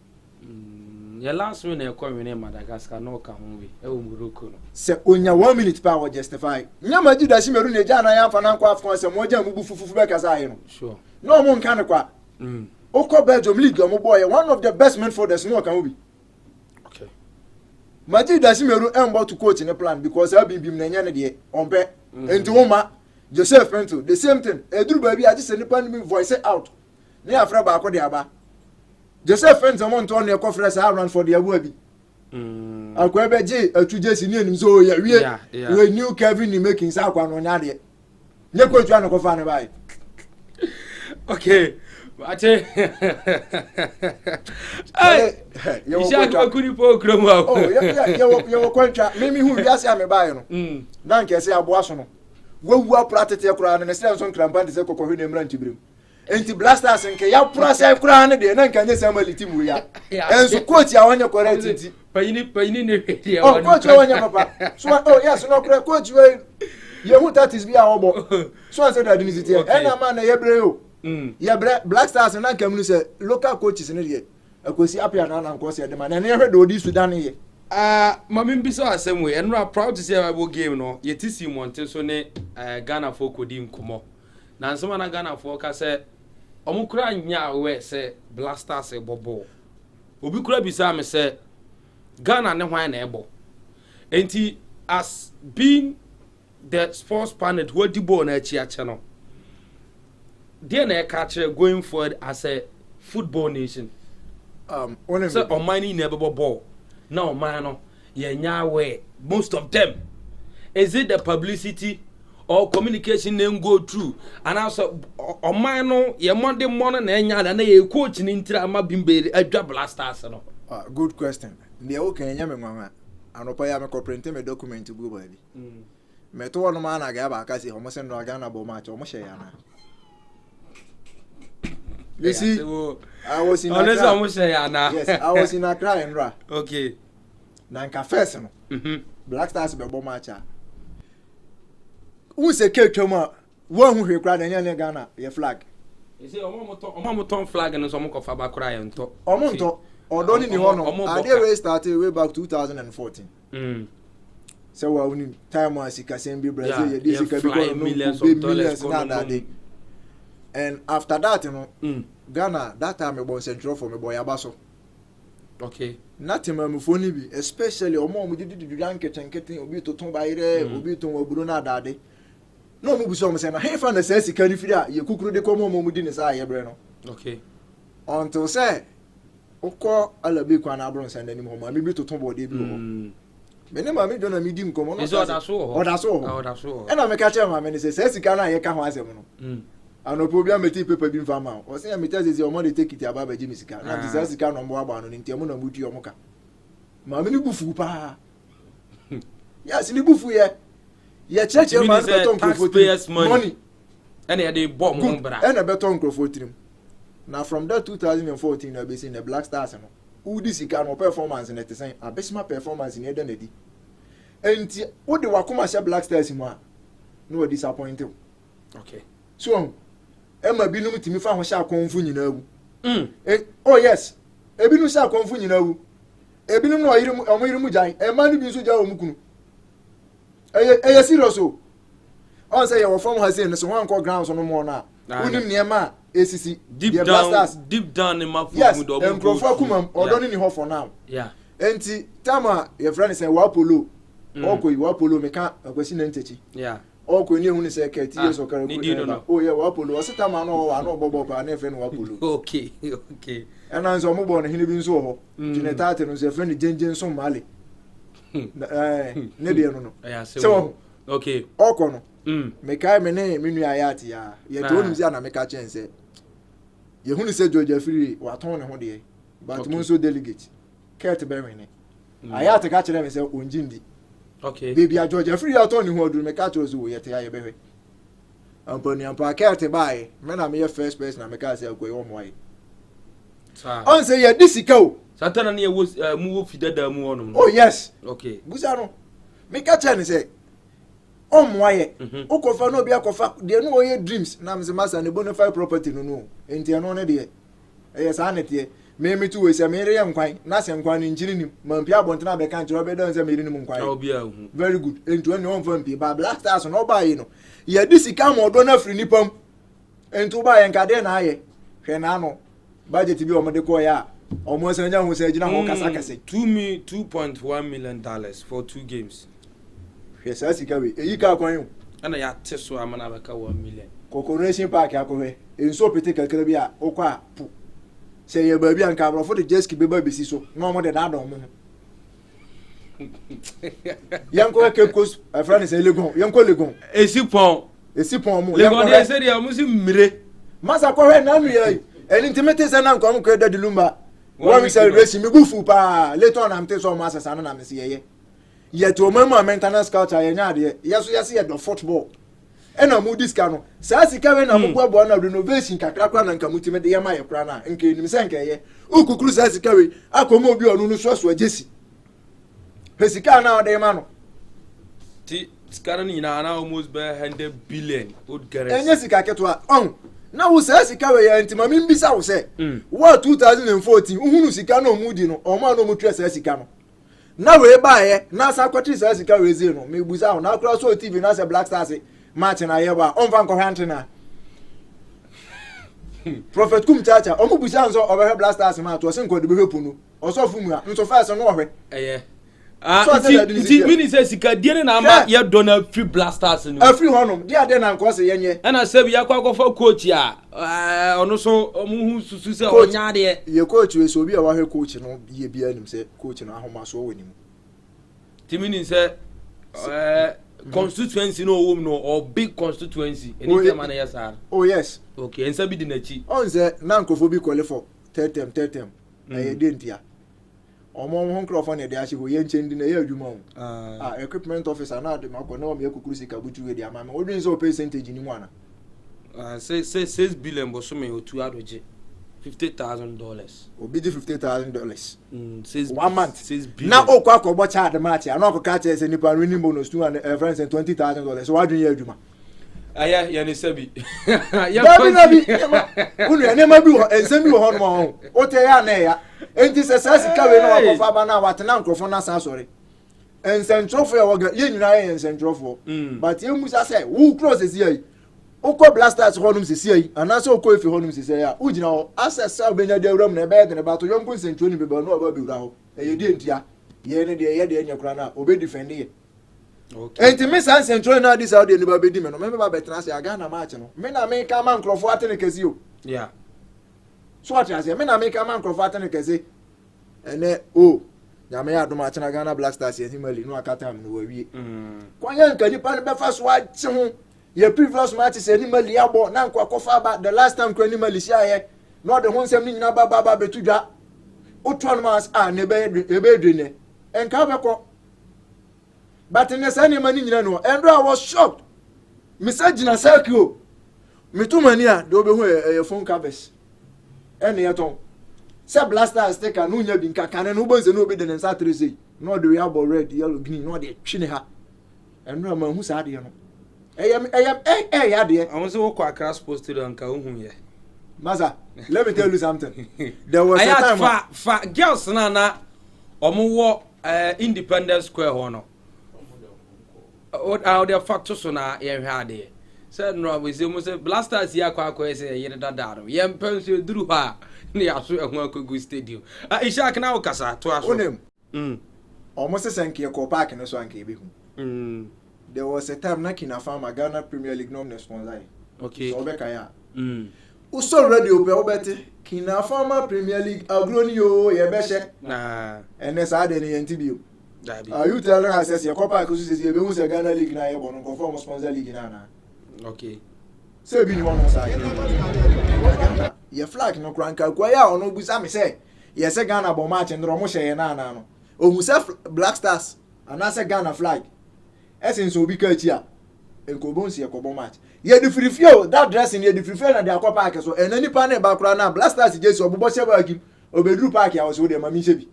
A: ya last one e come in Madagascar no ka hu we e wo Morocco no
L: se onya 1 minute pa wo justify nya Majid Ashimiru ne ja na ya fa na kwa afọ se mo ja mu fufufu be kasa ayi no
A: sure
L: no mo nka ne kwa oko Belgium league mo boy one of the best midfielders no kan bi
A: okay
L: Majid Ashimiru embo to coach in a plan because I been na nya ne de ompe enti woma Joseph Pento the same thing eduru ba bi a just nipa ni voice out ne afra ba ko de aba Joseph Pento mo nto ne ko frɛ sa run for the abu bi akwa be je atuje si ni anim so ya wie we new Kevin ni making sa akwa no nya de ne ko twa no ko fa ne bai
A: okay ate ay you shall go kuni po kromo
L: oh you kwantwa me hu wiase ame bai no na nke se aboa so no wawu apratete kura ne se so nkrampa de se kokko hwe ne mra ntibrim enti Blasters nke ya pura se kura ne de na nka nye se maliti mu ya enso coach ya wonye correct nti
A: payini ne hwede ya
L: wonu coach wonye papa so oh yes no kura coach we ye hu that is be awobo so an say that ni city e na ma na ye bre o ye bre Blasters na nka mu se local coaches ne de akosi apia na nko se de ma na ne hwe de odi Sudan ye
A: mami mbiso asem we and we are proud to see our game no yeti Simonte so ne Ghana for kodi nkomo na nsema na Ghana for ka se omukura nya we se Blasters e bobo obi kura bisa me se Ghana ne hwan na ebo enti as being the sports planet what the ball na achi ache no dey na e ka kire going forward as a football nation So on mine never ball. No man, yeah, way. Most of them. Is it the publicity or communication name go through? And also on mine, yeah, Monday morning and a coach in Intrama Bimbe a job last no.
L: Good question. The okay, Yamama. And Opaya me print me document to go baby. Me to one man I gave a kasi almost in Ragana Bomat or Moshayana. You see, I was in Accra. Yes, I was in Accra and Ra.
A: Okay.
L: Nanka first, Black Stars be Bomacha. Who say Kekoma? One who cried in Ghana, your flag.
A: You see, Omoton flag and some of Abakra and talk.
L: Omonto, or don't in the honor. I did started way back 2014. So when time was Kasembi Brazil, this is millions of dollars that day. And after that, you know, Ghana, that time I was central for me boy Abaso.
A: Okay.
L: Nothing my phone be, especially Omo we did the blanket and getting obi to ton by obi to Bruna daddy. No mu so say na he fa na say sika ni firi ye kukuru de komo mo mudi ne sa ye bre no.
A: Okay.
L: Until say ukọ alabi kwa na abron send anim ho ma me bi to ton body bi ho. Me ne ma me do na me di nkomo no.
A: Oda so.
L: E na me ka che ma me ne say sika na ye ka ho asem no. And no problem me paper bi fama. O say me tell say o mo dey take it ababa ji misika. Na ti say sika no mo agba no ni ntiamo na mutu o mo ka. Ma me ni bufu pa. Yes, ni bufu ye. Ye church man beton
A: taxpayers money. And they bought more bra.
L: And a beton crofo trim. Now from that 2014 I be seeing the Black Stars no. Who this no performance in it say abesma performance in Eden edi. Enti wo de wakoma sha Black Stars mu a no disappointed.
A: Okay.
L: So Emma binum timi fa ho sha konfu nyina wu. Oh yes. Ebinum sha konfu nyina wu. Ebinum no oyirim omoyirim jan. Emma no bi nso ja omukunu. Eye serious o. On say your form has in so one call grounds on more na. Unim niema ACC
A: deep down in my food.
L: Yes, and Crawford Kumam or don't in for now.
A: Yeah.
L: Enti Tama your friend say Wapolo. Oko Wapolo meka question entity.
A: Yeah.
L: Oko ni hu say 30 years or oh yeah Wapolo. Was Tama no bobo pa na friend Wapolo.
A: Okay. Okay.
L: And answer mo born hin bi nso ho. Jinetate no say friend Jenjen so Mali. Ne de no.
A: Yeah,
L: so
A: okay.
L: Oko no. Mekai me ne me nua ayati ya. Ye to nim sia na meka chense. Ye hu ni se Georgia Free wa ton ne ho de. But mo so delegate. Kurt Berwin. Ayati ka chere me se onjindi.
A: Okay.
L: Baby a Georgia Free aton ne ho do meka chere so ye te ya ye behwe. Amponi ampa Kurt bai. Me na me first person na meka se akoy wo mo ayi. On say ye disika o.
A: Satana ne wo mu fidada mu wono.
L: Oh yes.
A: Okay.
L: Busa no. Meka chere ne se Omwaye ukofa no bia kofa de no oye dreams na mse masa ne bonafide property no enti no ne de sa anete me tu we se me re nkwan na se nkwan ni njiri nim mampia bontena be kan jero be don se me nim nkwan
A: obia hu
L: very good enti oni on fan ba Black Stars no ba yi no ye disika mo do na fri nipam enti ba ye nkade na aye hwe na no budget bi o mo de ko ya o mo se nya hu se gina ho kasa kase
A: $2.1 million for 2 games.
L: Yes, I see. You can't go in.
A: And I had to so I'm an Abaka 1 million.
L: Cocoration Park, I in so particular, Caribbean, Oka. Say your baby and cover for the jet ski baby, so no more than I don't. Young Coast, a friend is a legon, young Collegon, a sipon, I
A: said, I was in Mire.
L: Massa Corre, and intimate and uncommon credit the Lumba. One celebration, me bufu pa, later on, I'm telling Massa Sana, I'm saying. Yet to my maintenance culture yenya yes the football and a moody scano sassy carrying a mobile one of renovation kakra and kamuti de yama prana and came sanka ye uku sassy carry a comobi or no so jesse Pesica now de mano
A: scanning almost by 100 billion would get
L: and yes kaketwa on now sassy carry and Timamin Bisa say what 2014 unu sikano moody no or man no mutre sassy cano. Na we buy na sa kwatri sa sika we ze no me buza na akra so TV na se Black Stars match na ye ba on van ko hante na Prophet kum chacha o mu buza nso o be Black Stars ma to se nko de be hwepu no o so fu mu a nso fa se no hwe
A: Mini says Sikadian and Ama yet done a few blasters in a few honor. Dear, then I'm causing yenye. And I said, we are quite for coach ya. On also, coach, your coach will be our coach and ye be him say, coach and how much winning. Timini said, constituency no woman or big constituency. Oh, yes. Okay, and Sabi Dinachi. Oh, the Nankophobic qualify. Tell them. I didn't ya. Omo Honcrophone, they actually yen change in a year, you know. Equipment officer, not the Macono, Yakukusi Kabutu with the Amam. What is your percentage in one? Says Billion Bosome or 200 $50,000. Or bid $50,000. Says 1 month. Says now, oh, Quaco, watch out the match. I'm not catches any winning bonus to friends and $20,000. So, why do you do? Aya yani sebi. Unu never be and send you home. What ya na ya. Enti se sase ka we no akofa ba na watena nkrofo na san sori. En centrofo ya waga ye nyina ye en centrofo. But ye musa say who cross esi yi. Ukọ blasters honum sisi yi. Anase ukọ efi honum sisi ya. Ugina ho access obenya de awram na be de ba to yompo centro ni be ba no aba be wura ho. Ye di entia. Ye ne de ye de enya kura na obe defend ye. Okay. Enti me san central na this out dey no be di me no me ba betra say aga na match no me na me ka man crofo atene kesi o yeah so what you say me na me ka man crofo atene kesi ene o ya me adom atena Ghana Black Stars ye himali no akata am no wawie kwanya nka nipa ne be fa so ache ho ye previous match say himali abo na nkwa kofa ba the last time kwani mali sia ye no de ho nsem ni nyina ba betudwa o tron mas na ebe dwene enka be ko. But in the same money, and I was shocked. Message na circle. Me too mania, do be phone covers. And yet on. Say blaster stick and no bin can and ubans and no be than Saturday. No, the real red, yellow, green, no, the chinha. And no man who's had you. I am, dear. I was all quite cross posted on Kaun. Maza, let me tell you something. There was a time fat girls, Nana, or more Independence Square Honor. What are the factors on our area? Said no, we say blasters here, say, Yedadaro. Yam Pensil drew her near a stadium. Isha can now casa to us on him. Almost a Sanky or Park in a swanky. There was a time knocking a farmer Ghana Premier League nominee sponsor. Okay, Obekaya. Uso radio Belbete, Kina Farmer Premier League, Aglonio, Yabeshe. And that's had any interview. You tell her I says your copper because you use a Ghana League now, one conform sponsor league now. Okay. So be one side. Your flag no cranka, Quaya or no Busami say. Yes, a Ghana bomb match and Romoshe and Anano. Oh, who self Black Stars, and that's a Ghana flag. Essence will be Kurtia and Kobonsi a Kobo match. Yet the free fuel, that dressing, yet the free fuel and the aqua pack, so and any panel background now, Black Stars just or Bosha. Obedru park ya was with them mami sebi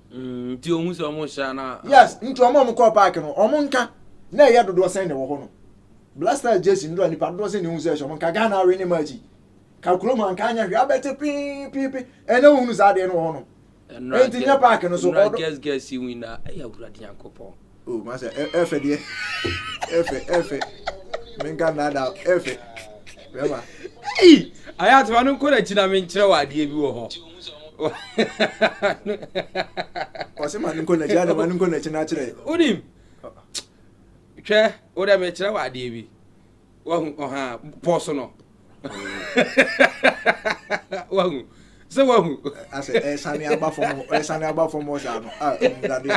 A: ti ohun se omo sha na yes nti omo ko park no omo nka na ya dodo sen ne wo ho no blaster jesi ndo ni pa do sen ni hu se so omo nka Ghana we ni maji kalkulo man ka nya hwe abete pi ene hu sa de no ho no enti nya park no so odo guess you win na ya urade yankopon oh ma se efe de efe menga na da efe beba ei aya to anu ko na china me nkyere wa de bi wo ho Wase manu ko na jana manu ko na china chire unim hwe o da me chire wa de bi wa hu oha poso no wa hu so wa hu ase sani aba fomo sa no dade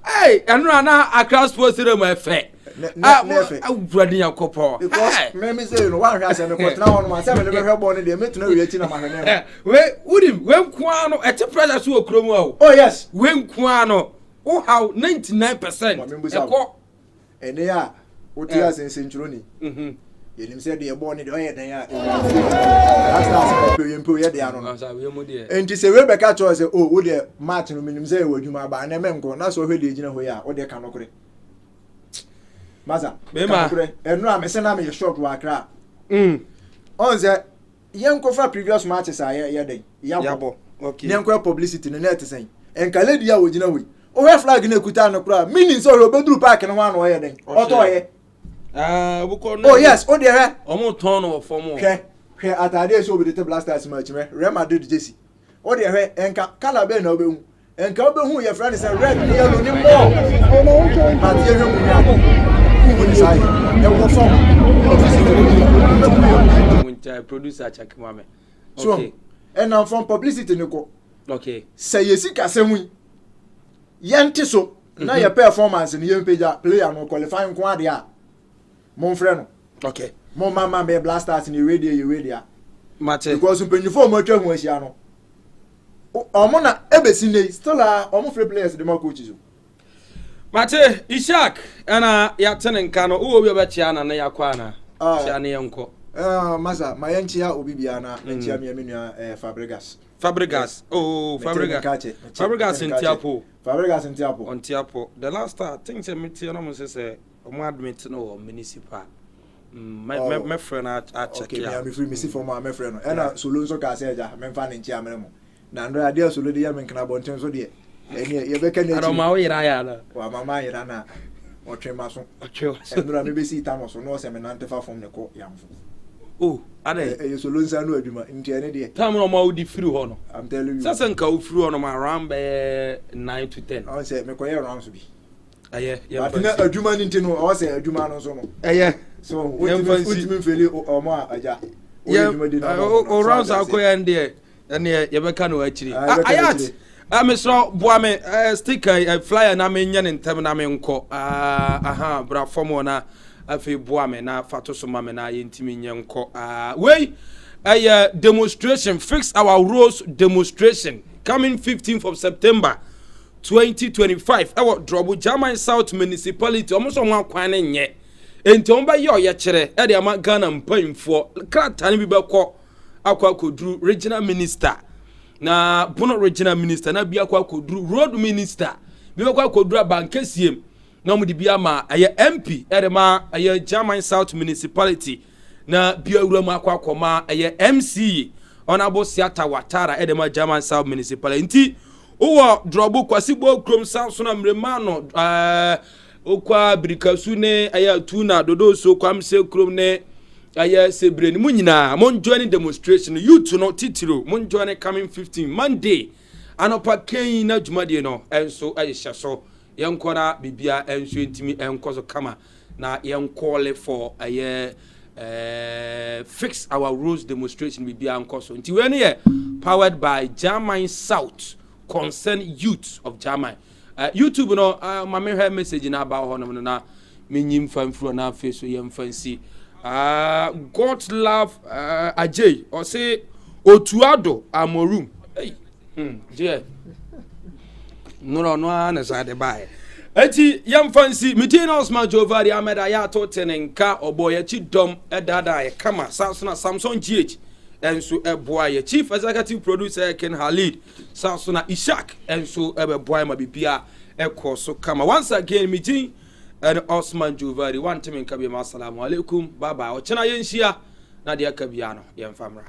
A: hey anu ana across post re mo efe Brady Yakopo. Because me say no one has me ko tna no say me be hwe ball dey metuna wi achi na mahwene. We udim we nko ano e te pressure so okromu a. Oh yes, we nko ano. O how 99%. E ko ene ya o ti asensenchuro ni. Yenim say dey ball ni dey o ye dan ya. That's pe yempo ye dey ano no. Enti say we be ka cho say oh wo dey match no minim say we adwuma ba na me nko na so hwe dey gina ho ya o dey ka no kore. Maza, enu a mese na me short wa kra. Onze yenko fa previous matches a ye den. Yabo. Okay. Yenko publicity no net sen. Enka lady ya wogina we. O we flag na kuta no kra. Meaning so we bedru park no wan o ye den. Oto ye. Buko no. Oh yes, o de he. Omo ton no form o. Hwe atade so be the Blasters match me. Real Madrid jersey. O de he enka kala be na obehu.
L: and come who your friend is a red yellow no more. But you know who is I?
A: Producer check mama.
L: Okay. And I'm from publicity no.
A: Okay.
L: Say yesika semu. Yente so na your performance in your page player no qualifying kwa dia. Mon friend.
A: Okay.
L: Mon mama be blasters in the radio.
A: Mate.
L: Because mpanyufo mo atwa hu ahia no. Omo na ebesine still omo free players the more coaches.
A: Mate, Ishak, ana ya tenen kano uwo bi obechia na ya kwa na. Chia na yenko.
L: Masa, my enchia obibia na enchia mi amenua Fabregas.
A: Fabregas. Oh, Fabregas. Fabregas in Tiapo.
L: Fabregas in Tiapo.
A: On Tiapo. The last time things I met you no say omo admit no municipal. My friend I check
L: ya. Okay, me free me see for my friend. Ena solo nso ka say ja, me fa ne nchia mere mo. Na ndo ade solo de ya me nkna bonten so de. Eni ye be ka ne.
A: Ado ma wo yira ya na.
L: Wa mama yira na. Otwema so.
A: Otwe.
L: Ndo me be see tamo so no se me nante fa form ne ko yamfo.
A: Oh, ade.
L: Solo nsa no adwuma nti ene de.
A: Tam no ma wo di free ho no.
L: I'm telling you.
A: Sasa nka wo free ho no ma around 9 to 10.
L: I say me ko ye round so bi.
A: Aye,
L: yeah. But na adwuma ni ntino o say adwuma no so no.
A: Aye.
L: So ultimate feli omo aja.
A: Yeah. O rounds akoya ndie. Ene ye be ka no akiri. Ayat. Mr. Boame sticker flyer na me nya ne ntem na me nko. Aha, bra form na afi Boame na fato so mame na ye ntimi nya nko. Wey demonstration, fix our roads demonstration coming 15th of September 2025. Ewo Drobo German South Municipality almost on one kwan nye. Enti on ba yo ye kire e de ama Ghana mpanfo krata ne bi be kọ akwa kodru regional minister na bono regional minister na bi akwa kodru road minister bi akwa kodru abankasiem na mu di bi ama aye MP e de ma aye German South Municipality na bi awura mu akwa koma aye MC Honorable Siata Watara e de ma German South Municipality nti uwo Drobo Kwasibo krom Samson Amremano okwa Brikasu ne aya tuna dodo so kwamse krom ne aya sebreni munyina mon joining demonstration youth no titiro mon joining coming 15 Monday anopa ken na dwumade no enso ayesha so yenkora bibia enso entimi enkoso kama na yenkole for aya fix our rules demonstration bibia enkoso nti we ne powered by German South Concern Youth of German. YouTube no my main message na about hono na menyim fanfro na face so yem fancy God love Ajay or say Otuado Amorum hey je no na sa de bai eti yem fancy mitina Osman Jovari Ameda ya to tenenka oboye chi dom edada e kama Samson GH enso eboa ye chief executive producer Ken Halid Sansona Ishak enso eboa ma bibia ekoso kama once again meeting and Osman Jovari one time in kabia assalamu alaikum bye bye ochena yenhia na de kabia no yemfamra